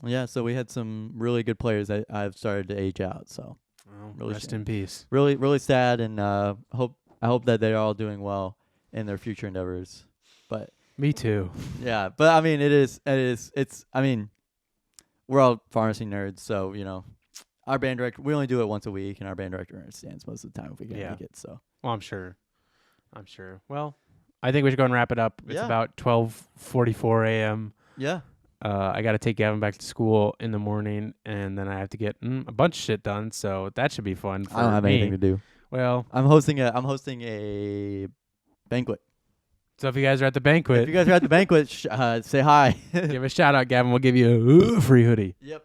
Yeah. So we had some really good players that I've started to age out. So Well, Really rest shame. in peace. really, really sad, and I hope that they're all doing well in their future endeavors. But Me too. yeah, but I mean, it's. I mean, we're all pharmacy nerds, so you know, our band director. We only do it once a week, and our band director understands most of the time if we can't Yeah. make it. So Well, I'm sure. Well, I think we should go and wrap it up. It's Yeah. about 12:44 a.m. yeah, I got to take Gavin back to school in the morning, and then I have to get a bunch of shit done. So that should be fun for I don't have me. anything to do. Well, I'm hosting a banquet. so if you guys are at the If banquet, you guys are at the banquet, say hi. give a shout out, Gavin. We'll give you a free hoodie. Yep.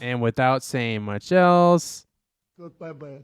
And without saying much else, Goodbye, bye.